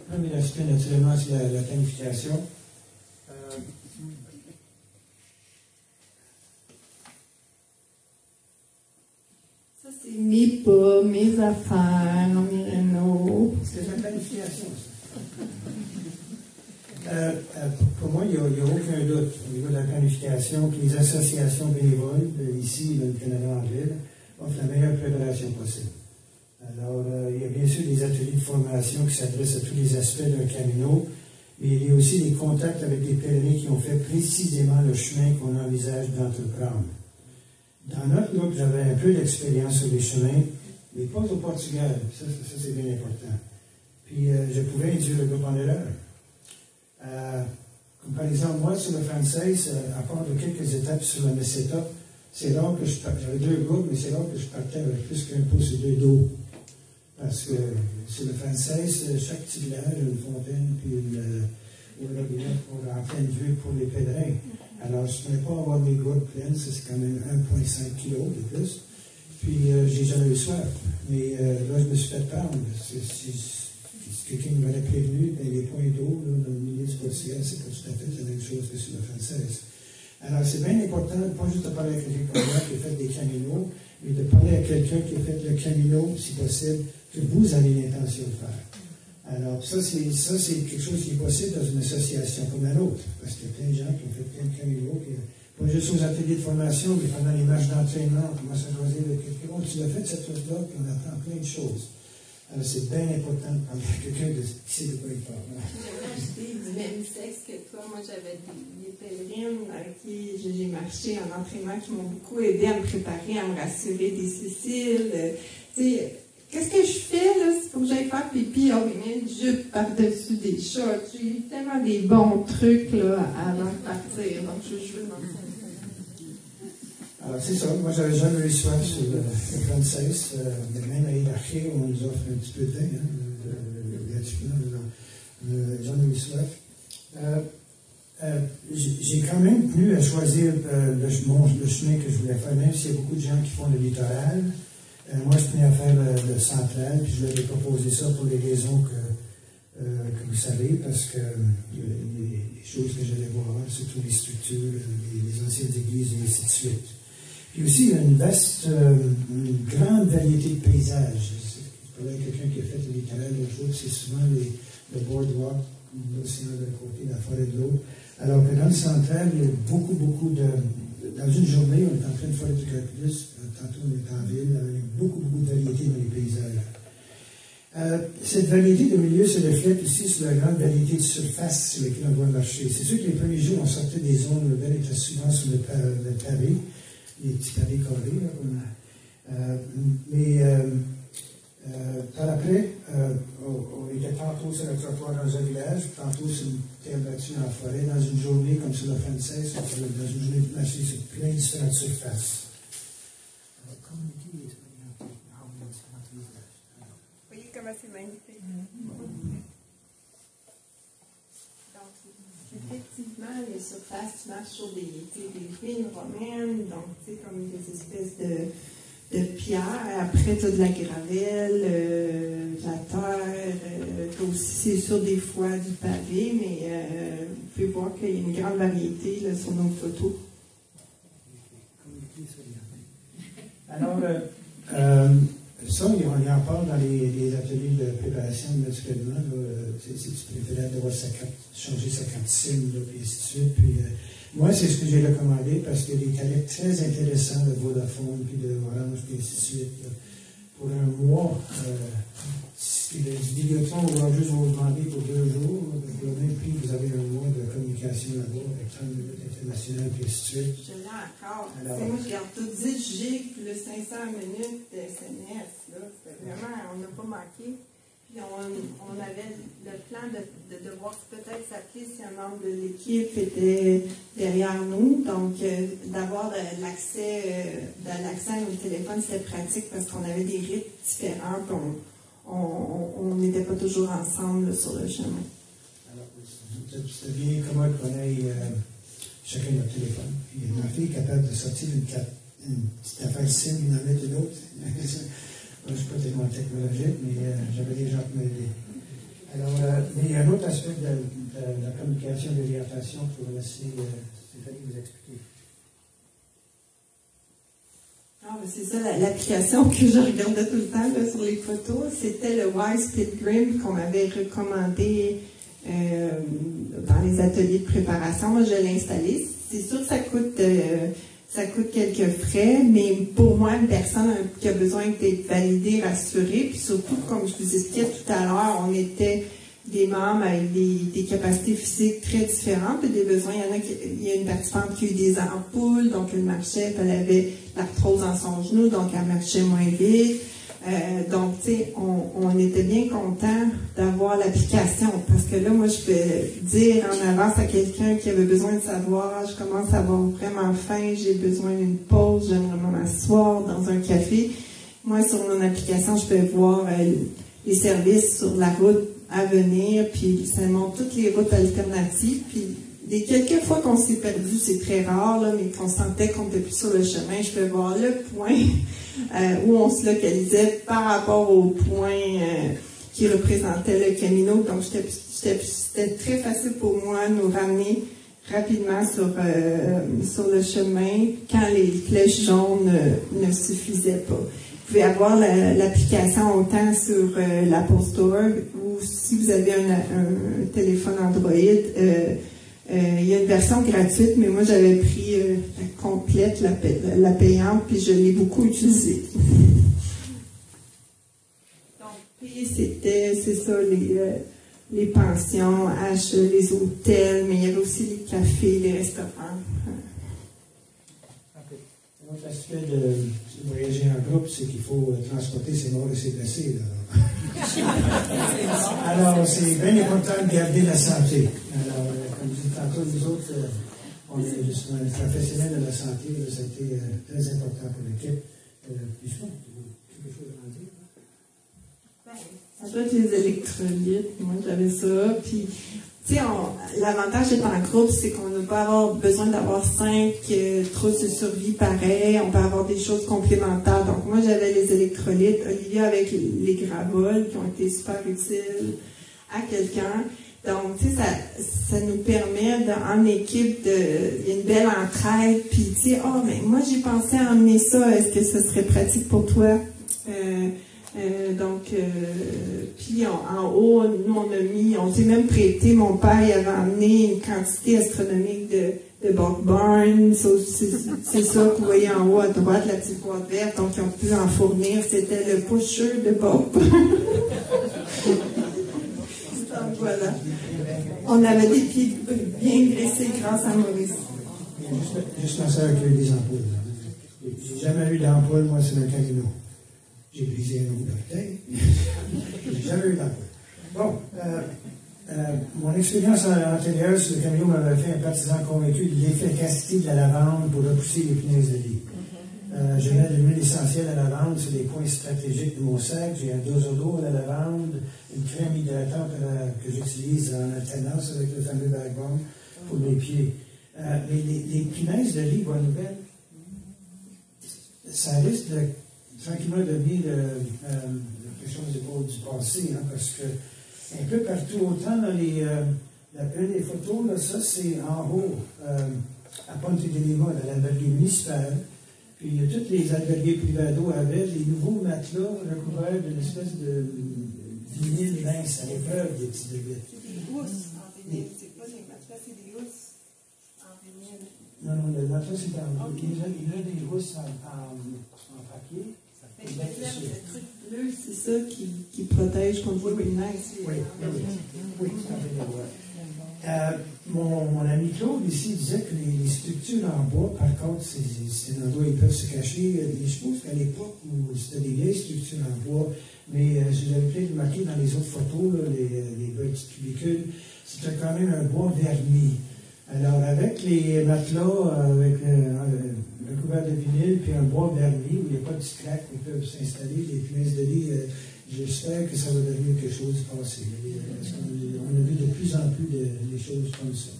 Le premier aspect, naturellement, c'est la planification. Ça, c'est mes pas, mes affaires, mes rénaux. C'est la planification, ça. Pour moi, il n'y a aucun doute au niveau de la planification que les associations bénévoles, ici, le Canada anglais, offrent la meilleure préparation possible. Alors, il y a bien sûr des ateliers de formation qui s'adressent à tous les aspects d'un camino, mais il y a aussi des contacts avec des pèlerins qui ont fait précisément le chemin qu'on envisage d'entreprendre. Dans notre groupe, j'avais un peu d'expérience sur les chemins, mais pas au Portugal. Ça c'est bien important. Puis, je pouvais induire le groupe en erreur. Comme par exemple, moi, sur le français, à part de quelques étapes sur la Meseta, c'est rare que j'avais deux groupes, mais c'est rare que je partais avec plus qu'un pouce et deux dos. Parce que sur le français, chaque petit village a une fontaine, puis une robinet en pleine vue pour les pèlerins. Alors, je ne pouvais pas avoir mes gourdes pleines, c'est quand même 1,5 kg de plus. Puis, j'ai jamais eu soif. Mais là, je me suis fait prendre. Si quelqu'un m'aurait prévenu, ben, les points d'eau dans le milieu du Portugal, c'est pas tout à fait la même chose que sur le français. Alors, c'est bien important, pas juste de parler à quelqu'un comme moi qui a fait des caminos, mais de parler à quelqu'un qui a fait le camino, si possible, que vous avez l'intention de faire. Alors, ça, c'est quelque chose qui est possible dans une association comme la nôtre, parce qu'il y a plein de gens qui ont fait plein de caminos, pas juste aux ateliers de formation, mais pendant les marches d'entraînement, on commence à choisir quelqu'un. Oh, tu l'as fait cette chose-là, puis on apprend plein de choses. Alors, c'est bien important de parler à quelqu'un qui sait de quoi il parle. J'étais du même sexe que toi. Moi, j'avais des pèlerines avec qui j'ai marché en entraînement qui m'ont beaucoup aidé à me préparer, à me rassurer des Céciles. Qu'est-ce que je fais, là? Il faut que j'aille faire pipi. Oh, mais une jupe par-dessus des shorts. J'ai eu tellement des bons trucs, là, avant de partir. Donc, je veux m'en. Alors, c'est ça. Moi, j'avais jamais eu soif sur le français. Mais même à Hierarchie, on nous offre un petit peu de vin, gratuitement. J'en ai eu soif. J'ai quand même tenu à choisir le chemin que je voulais faire, même s'il y a beaucoup de gens qui font le littoral. Moi, je tenais à faire le central, puis je leur ai proposé ça pour les raisons que vous savez, parce que les choses que j'allais voir, surtout les structures, les anciennes églises et ainsi de suite. Puis aussi, il y a une grande variété de paysages. Je parlais à quelqu'un qui a fait le littoral l'autre jour, c'est souvent le boardwalk, l'océan d'un côté, la forêt de l'autre. Alors que dans le central, il y a beaucoup de... Dans une journée, on est en train de faire du calculus, tantôt on est en ville, avec beaucoup de variété dans les paysages. Cette variété de milieux se reflète aussi sur la grande variété de surfaces sur lesquelles on doit marcher. C'est sûr que les premiers jours, on sortait des zones, le bel était souvent sur le pavé, les petits pavés carrés. Par après, on était tantôt sur le trottoir dans un village, tantôt sur une terre battue en forêt, dans une journée comme sur la française, dans une journée de marcher sur plein de différentes surfaces. Voyez comment c'est magnifique. Donc, effectivement, les surfaces, tu marches sur des ruines romaines, donc, tu sais, comme des espèces de pierre. Après, tu as de la gravelle, de la terre. Tu as aussi, c'est sûr, des fois du pavé, mais pouvez voir qu'il y a une grande variété là, sur nos photos. Alors, ça, on y en parle dans les ateliers de préparation de médicaments. Si tu préférais d'avoir changer sa carte SIM, là, puis ainsi de suite. Puis, moi, c'est ce que j'ai recommandé parce qu'il y a des collègues très intéressants de Vodafone, puis de Orange, puis ainsi de suite. Là. Pour un mois, si le Vidéotron va juste vous demander pour 2 jours, pour le même prix, vous avez un mois de communication là-bas avec 30 minutes internationales, puis ainsi de suite. Je l'ai encore. Alors, moi, je garde tout 10 gigs plus 500 minutes de SMS. C'était vraiment, on n'a pas manqué. Puis on avait le plan de devoir peut-être s'appeler si un membre de l'équipe était derrière nous. Donc, d'avoir l'accès au téléphone, c'était pratique parce qu'on avait des rythmes différents. On n'était pas toujours ensemble là, sur le chemin. Alors, c'était bien commode qu'on aille chacun notre téléphone. Puis, ma fille est capable de sortir une petite affaire SIM, une en mettre une autre. Je ne suis pas tellement technologique, mais j'avais des gens qui m'aidaient. Alors, mais il y a un autre aspect de la communication de l'orientation pour laisser Stéphanie vous expliquer. Ah, c'est ça, l'application que je regardais tout le temps là, sur les photos, c'était le Wise Pilgrim qu'on m'avait recommandé dans les ateliers de préparation. Moi, je l'ai installé. C'est sûr que ça coûte quelques frais, mais pour moi, une personne qui a besoin d'être validée, rassurée, puis surtout, comme je vous expliquais tout à l'heure, on était des membres avec des capacités physiques très différentes et des besoins. Il y a une participante qui a eu des ampoules, donc elle marchait, elle avait l'arthrose dans son genou, donc elle marchait moins vite. Donc, tu sais, on était bien content d'avoir l'application parce que là, moi, je peux dire en avance à quelqu'un qui avait besoin de savoir, je commence à avoir vraiment faim, j'ai besoin d'une pause, j'aimerais m'asseoir dans un café. Moi, sur mon application, je peux voir les services sur la route à venir, puis ça montre toutes les routes alternatives, puis les quelques fois qu'on s'est perdu, c'est très rare, là, mais qu'on sentait qu'on n'était plus sur le chemin, je peux voir le point où on se localisait par rapport au point qui représentait le Camino. Donc, c'était très facile pour moi de nous ramener rapidement sur le chemin quand les flèches jaunes ne suffisaient pas. Vous pouvez avoir l'application autant sur l'Apple Store ou si vous avez un téléphone Android. Il y a une version gratuite, mais moi j'avais pris la complète, la payante, puis je l'ai beaucoup utilisée. Donc, c'est ça, les pensions, les hôtels, mais il y avait aussi les cafés, les restaurants. Un autre aspect de voyager en groupe, c'est qu'il faut transporter ses morts et ses blessés. Alors, c'est bien important de garder la santé. Alors, comme je disais tantôt, nous autres, on est justement les professionnels de la santé. Ça a été très important pour l'équipe. Puis, je pense quelque chose à en dire. Ça doit être les électrolytes. Moi, j'avais ça. Puis, tu sais, l'avantage d'être en groupe, c'est qu'on n'a pas avoir besoin d'avoir 5 trousses de survie pareilles. On peut avoir des choses complémentaires. Donc, moi, j'avais les électrolytes. Olivia avec les gravoles qui ont été super utiles à quelqu'un. Donc, tu sais, ça nous permet, en équipe, il y a une belle entraide. Puis, tu sais, mais moi, j'ai pensé à emmener ça. Est-ce que ce serait pratique pour toi? Puis en haut, nous on s'est même prêté, mon père il avait emmené une quantité astronomique de Buck Barnes, c'est ça que vous voyez en haut à droite, la petite boîte verte, donc ils ont pu en fournir, c'était le pusher de Buck. Donc voilà. On avait des pieds bien graissés grâce à Maurice. Juste ma soeur qui a eu des ampoules. J'ai jamais eu d'ampoule, moi, sur le Camino. J'ai brisé un nombre d'orteils. J'ai jamais eu d'ampoule. Bon, mon expérience antérieure sur le Camino m'avait fait un partisan convaincu de l'efficacité de la lavande pour repousser les punaises de lit. Je mets de l'huile essentielle à la lavande sur les points stratégiques de mon sac. J'ai un dozodo à la lavande, une crème hydratante que j'utilise en alternance avec le fameux backbone pour mes pieds. Les punaises de lit, bonne nouvelle, ça risque de tranquillement devenir quelque chose du passé, hein, parce que un peu partout, autant dans Une des photos, là, ça c'est en haut, à Ponte de Lima, dans l'albergue municipal. Puis tous les albergues privados avaient les nouveaux matelas recouverts d'une espèce de vinyle mince à l'épreuve des petits bébés. C'est des housses en vinyle, c'est pas des matelas, c'est des housses en vinyle. Non, le matelas c'est en vinyle. Il a des housses en papier. Le truc bleu, c'est ça qui protège contre les neige. Oui, c'est en vinyle, oui. Mon ami Claude ici disait que les structures en bois, par contre, c'est un endroit où ils peuvent se cacher. Je suppose qu'à l'époque où c'était des vieilles structures en bois, mais je l'avais peut-être remarqué dans les autres photos, là, les petits cubicules, c'était quand même un bois verni. Alors, avec les matelas, avec un couvert de vinyle, puis un bois verni, où il n'y a pas de petits craques où ils peuvent s'installer, les punaises de lit, j'espère que ça va devenir quelque chose de passé. On a vu de plus en plus des choses comme ça.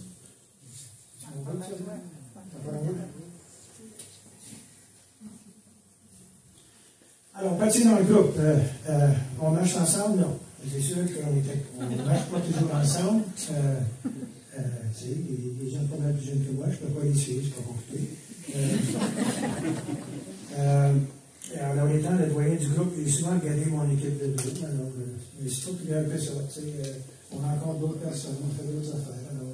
Alors, partir dans le groupe, on marche ensemble? Non. C'est sûr qu'on ne marche pas toujours ensemble. Les gens pas mal plus jeunes que moi, je ne peux pas les suivre, c'est pas compliqué. Alors, étant le doyen du groupe, j'ai souvent regardé mon équipe de groupe. Alors, c'est pas plus grave que ça. On rencontre d'autres personnes, on fait d'autres affaires. Alors,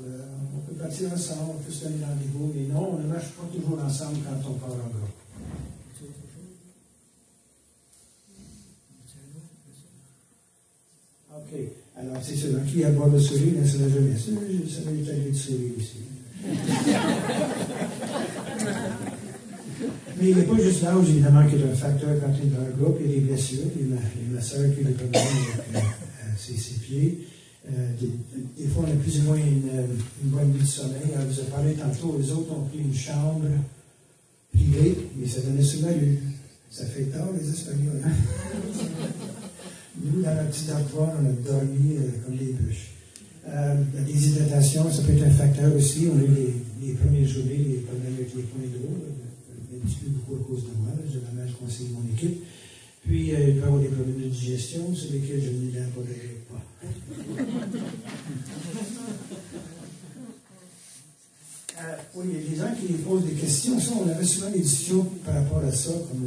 on peut partir ensemble, on peut se donner rendez-vous, mais non, on ne marche pas toujours ensemble quand on part en groupe. OK. Alors, c'est ça. Qui a le droit de sourire dans la jeunesse? Ça m'est arrivé de sourire ici. Mais il n'est pas juste l'âge, évidemment, qui est un facteur quand il est dans un groupe. Il y a des blessures. Il y a ma soeur qui a des problèmes avec ses pieds. Des fois, on a plus ou moins une bonne nuit de sommeil. Alors, je vous ai parlé tantôt, les autres ont pris une chambre privée, mais ça donnait souvent lieu. Ça fait tard, les Espagnols. Hein? Nous, dans notre petit dortoir, on a dormi comme des bûches. La déshydratation, ça peut être un facteur aussi. On a eu les premières journées, les problèmes avec les points d'eau. Un petit peu beaucoup à cause de moi. J'ai la même conseil de mon équipe. Puis, il peut y avoir des problèmes de digestion sur lesquels je ne l'élaborerai pas. Oui, il y a des gens qui posent des questions. Ça, on avait souvent des discussions par rapport à ça, comme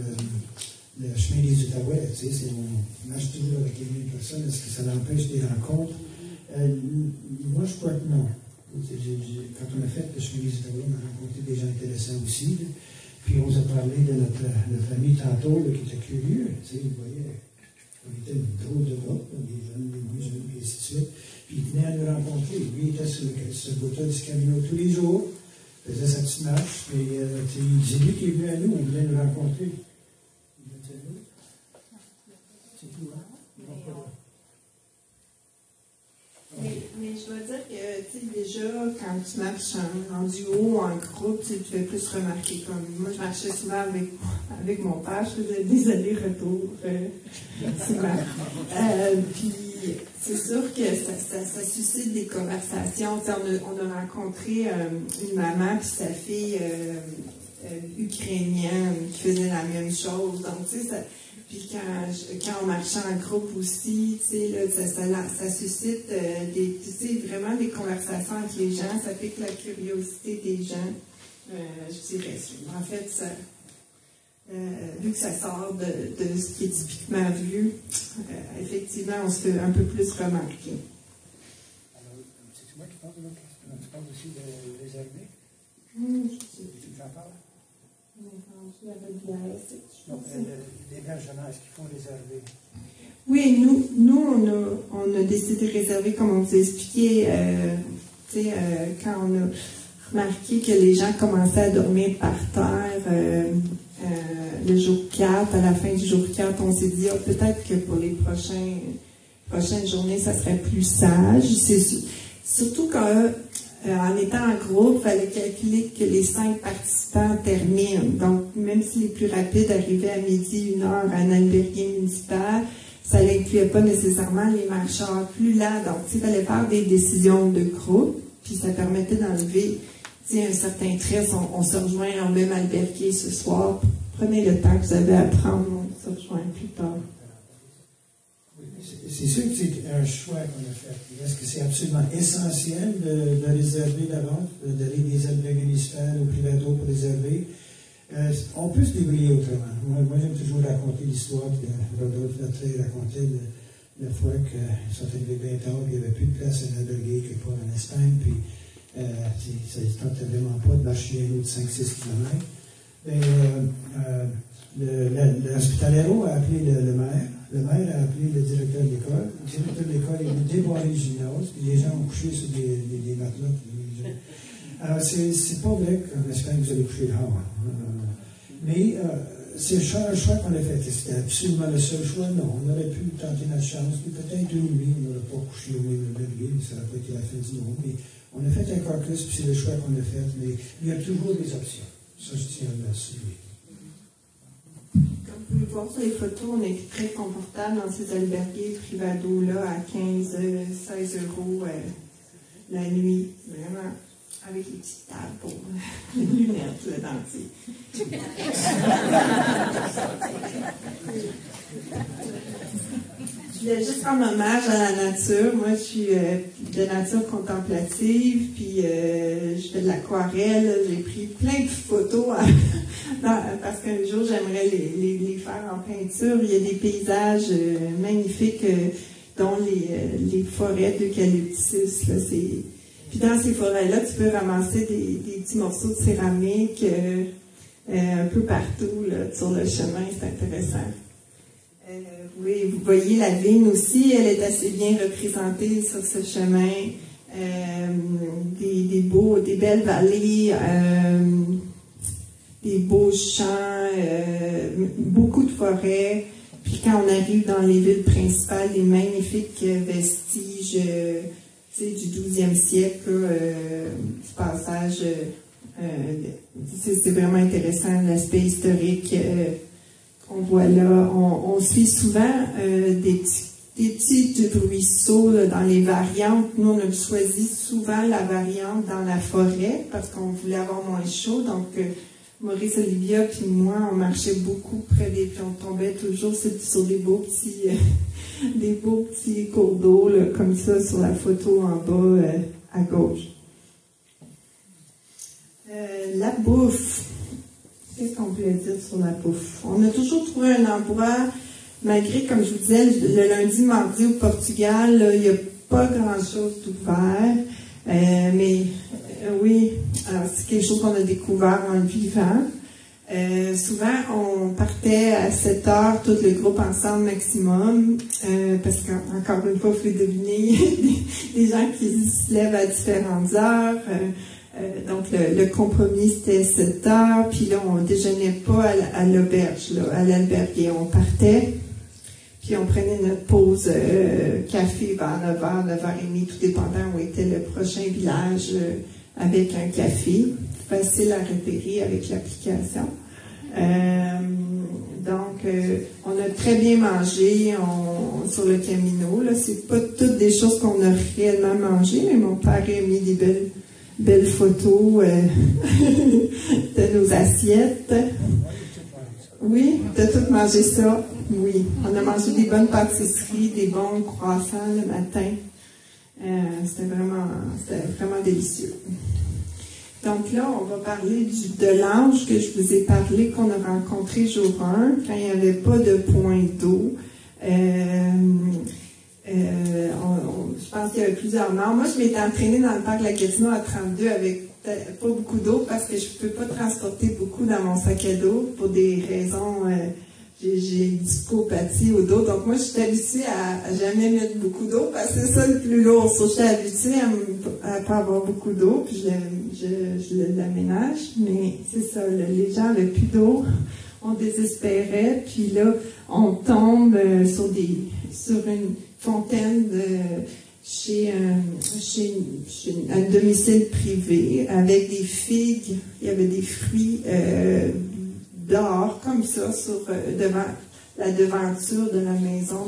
le chemin des Outaouais. Tu sais, on marche toujours avec les mêmes personnes. Est-ce que ça empêche des rencontres? Moi, je crois que non. Quand on a fait le chemin des Outaouais, on a rencontré des gens intéressants aussi. Là. Puis on nous a parlé de notre ami tantôt, là, qui était curieux. Tu sais, vous voyez, on était une drôle de groupe, des jeunes, des moins jeunes, et ainsi de suite. Puis il venait à nous rencontrer. Lui, il était sur ce bout-là du Camino tous les jours. Il faisait sa petite marche. Mais c'est lui qui est venu à nous. On venait nous rencontrer. C'est tout, hein? Mais je dois dire que, tu sais, déjà, quand tu marches en duo, en groupe, tu te fais plus remarquer. Comme moi, je marchais souvent avec mon père, je faisais des allers-retours souvent. Puis, c'est sûr que ça suscite des conversations. On a rencontré une maman puis sa fille ukrainienne qui faisait la même chose. Donc, tu sais, puis quand on marchait en groupe aussi, tu sais, ça suscite vraiment des conversations avec les gens, ça pique la curiosité des gens, je dirais. En fait, vu que ça sort de ce qui est typiquement vu, effectivement, on se fait un peu plus remarquer. Alors, c'est moi qui parle de l'autre question. Tu parles aussi de réserver? Tu en parles? L'hébergement, est-ce qu'il faut réserver? Oui, nous on a décidé de réserver, comme on vous a expliqué, quand on a remarqué que les gens commençaient à dormir par terre le jour 4, à la fin du jour 4, on s'est dit peut-être que pour les prochaines journées, ça serait plus sage. Surtout quand en étant en groupe, il fallait calculer que les 5 participants terminent. Donc, même si les plus rapides arrivaient à midi, 1 heure à un albergue municipal, ça n'incluait pas nécessairement les marcheurs plus là. Donc, il fallait faire des décisions de groupe, puis ça permettait d'enlever un certain stress. On se rejoint en même albergue ce soir. Prenez le temps que vous avez à prendre, on se rejoint plus tard. C'est sûr que c'est un choix qu'on a fait. Est-ce que c'est absolument essentiel de réserver d'avance, de donner des albergues municipales ou privés d'eau pour réserver? On peut se débrouiller autrement. Moi j'aime toujours raconter l'histoire que Rodolphe Latré racontait la fois qu'ils sont arrivés bien tard, il n'y avait plus de place à l'alberguer quelque part en Espagne, puis ça ne tentait vraiment pas de marcher un autre 5-6 km. L'hospitalero a appelé le maire. Le maire a appelé le directeur de l'école. Le directeur de l'école est venu dévoiler le gymnase, puis les gens ont couché sur des matelas. Alors, c'est pas vrai qu'en Espagne, vous allez coucher dehors. Mais c'est un choix qu'on a fait. C'était absolument le seul choix. Non, on aurait pu tenter notre chance. Puis peut-être une nuit, on n'aurait pas couché au même albergue, mais ça n'aurait pas été la fin du monde. Mais on a fait un caucus, puis c'est le choix qu'on a fait. Mais il y a toujours des options. Ça, je tiens à le souligner. Comme vous pouvez voir sur les photos, on est très confortable dans ces albergues privado-là à 15-16 euros la nuit. Vraiment, avec les petites tables pour les lunettes, le dentier. Je voulais juste rendre hommage à la nature. Moi, je suis de nature contemplative, puis je fais de l'aquarelle. J'ai pris plein de photos parce qu'un jour, j'aimerais les faire en peinture. Il y a des paysages magnifiques, dont les forêts d'eucalyptus. Puis dans ces forêts-là, tu peux ramasser des petits morceaux de céramique un peu partout là, sur le chemin. C'est intéressant. Oui, vous voyez la vigne aussi, elle est assez bien représentée sur ce chemin. Des belles vallées, des beaux champs, beaucoup de forêts. Puis quand on arrive dans les villes principales, des magnifiques vestiges du 12e siècle, du passage. C'est vraiment intéressant, l'aspect historique qu'on voit là. On suit souvent des petits ruisseaux là, dans les variantes. Nous, on a choisi souvent la variante dans la forêt parce qu'on voulait avoir moins chaud. Donc, Maurice, Olivia puis moi, on marchait beaucoup près des... Puis on tombait toujours sur des beaux petits cours d'eau, là, comme ça, sur la photo en bas à gauche. La bouffe. Qu'est-ce qu'on peut dire sur la bouffe? On a toujours trouvé un endroit, malgré, comme je vous disais, le lundi, mardi au Portugal, là, il n'y a pas grand-chose d'ouvert. Mais oui, c'est quelque chose qu'on a découvert en le vivant. Souvent, on partait à 7 heures, tout le groupe ensemble maximum, parce qu'encore une fois, il faut deviner des gens qui se lèvent à différentes heures. Donc, le compromis, c'était 7 heures, puis là, on ne déjeunait pas à l'auberge, à l'albergue. On partait, puis on prenait notre pause café vers 9h, 9h30, tout dépendant où était le prochain village, avec un café. Facile à repérer avec l'application. Donc, on a très bien mangé sur le Camino. Là, c'est pas toutes des choses qu'on a réellement mangées, mais mon père a mis des belles photos de nos assiettes. Oui, de tout manger ça. Oui, on a mangé des bonnes pâtisseries, des bons croissants le matin. C'était vraiment délicieux. Donc là, on va parler de l'ange que je vous ai parlé, qu'on a rencontré jour 1, quand il n'y avait pas de point d'eau. Je pense qu'il y avait plusieurs morts. Moi, je m'étais entraînée dans le parc La Gatineau à 32 avec pas beaucoup d'eau parce que je ne peux pas transporter beaucoup dans mon sac à dos pour des raisons... j'ai une psychopathie au dos. Donc, moi, je suis habituée à jamais mettre beaucoup d'eau parce que c'est ça le plus lourd. Je suis habituée à ne pas avoir beaucoup d'eau, puis je l'aménage. Mais c'est ça, les gens n'avaient plus d'eau. On désespérait. Puis là, on tombe sur une fontaine chez un domicile privé avec des figues. Il y avait des fruits dehors, comme ça, devant la devanture de la maison.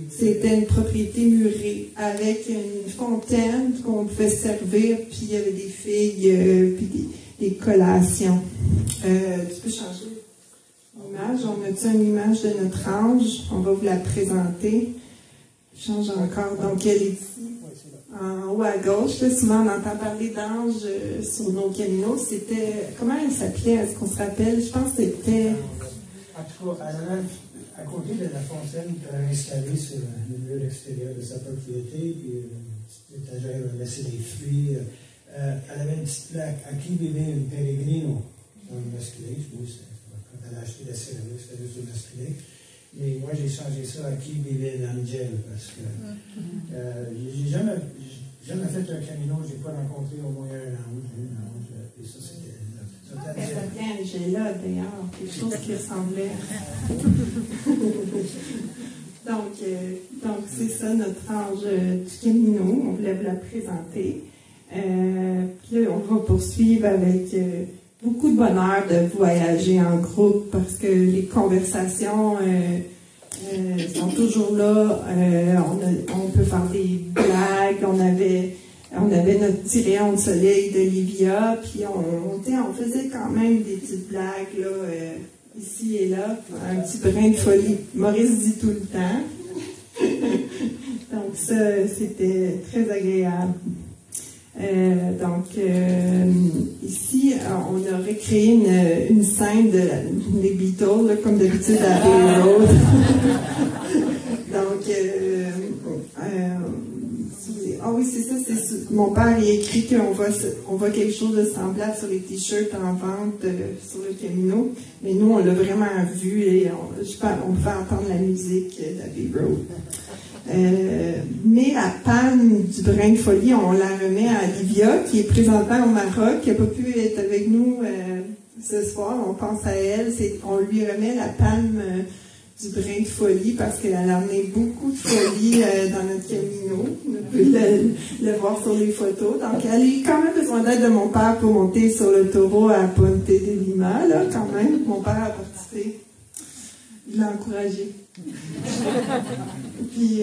C'était une propriété murée avec une fontaine qu'on pouvait servir, puis il y avait des figues, puis des collations. Tu peux changer l'image? On a une image de notre ange. On va vous la présenter. change encore. Donc, elle est ici, en haut à gauche. Là, souvent, on entend parler d'anges sur nos caminos. C'était... Comment elle s'appelait? Est-ce qu'on se rappelle? Je pense que c'était... En tout cas, à côté de la fontaine qu'elle a installée sur le mur extérieur de sa propriété, puis une petite étagère où elle laissait des fruits. Elle avait une petite plaque « À qui vivait un peregrino » dans le masculin. Je pense quand elle a acheté la céramique, c'était juste le masculin. Mais moi, j'ai changé ça à « Qui vivait un angel » parce que j'ai jamais fait un camino, je n'ai pas rencontré au moins un ange. Et ça, c'était notre Elle s'appelait Angela, d'ailleurs, quelque chose qui ressemblait. Donc c'est ça notre ange du Camino. On voulait vous la présenter. Puis là, on va poursuivre avec beaucoup de bonheur de voyager en groupe parce que les conversations sont toujours là. On peut faire des blagues. On avait notre petit rayon de soleil de Livia, puis on faisait quand même des petites blagues là, ici et là, un petit brin de folie. Maurice dit tout le temps. Donc ça, c'était très agréable. Ici, on aurait créé une scène des Beatles, là, comme d'habitude à Abbey Road. Oui, c'est ça. Mon père il a écrit qu'on voit quelque chose de semblable sur les t-shirts en vente sur le Camino. Mais nous, on l'a vraiment vu et on peut entendre la musique d'Abbey Road. Mais la palme du brin de folie, on la remet à Livia, qui est présentement au Maroc, qui n'a pas pu être avec nous ce soir. On pense à elle. On lui remet la palme du brin de folie parce qu'elle a amené beaucoup de folie dans notre Camino. On peut le voir sur les photos. Donc, elle a eu quand même besoin d'aide de mon père pour monter sur le taureau à Ponte de Lima, là, quand même. Mon père a participé. Il l'a encouragé. Puis,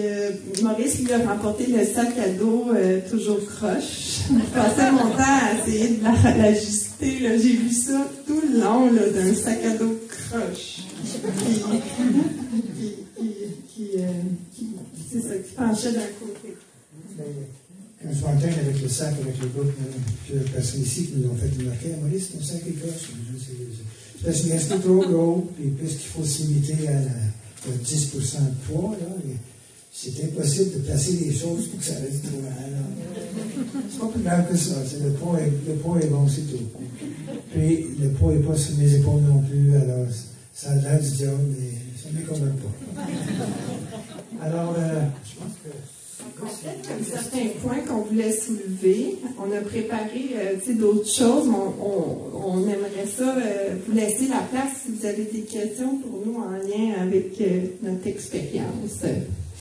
Maurice lui a remporté le sac à dos toujours croche. Je passais mon temps à essayer de l'ajuster. J'ai vu ça tout le long d'un sac à dos croche. C'est ça, qui penchait d'un côté. Quand je m'entraîne avec le sac, avec le groupe, plusieurs personnes ici qui nous ont fait remarquer, Maurice, ton sac est croche. C'est parce qu'il restait trop gros, puis puisqu'il faut se limiter à 10% de poids, là, c'est impossible de placer les choses pour que ça reste trop mal. C'est pas plus grave que ça. Le poids est bon, c'est tout. Puis le poids n'est pas sur mes épaules non plus, alors ça a l'air du diable, mais ça ne m'éconne pas. Alors, je pense que... Un certain point qu'on voulait soulever. On a préparé d'autres choses. On aimerait ça vous laisser la place si vous avez des questions pour nous en lien avec notre expérience.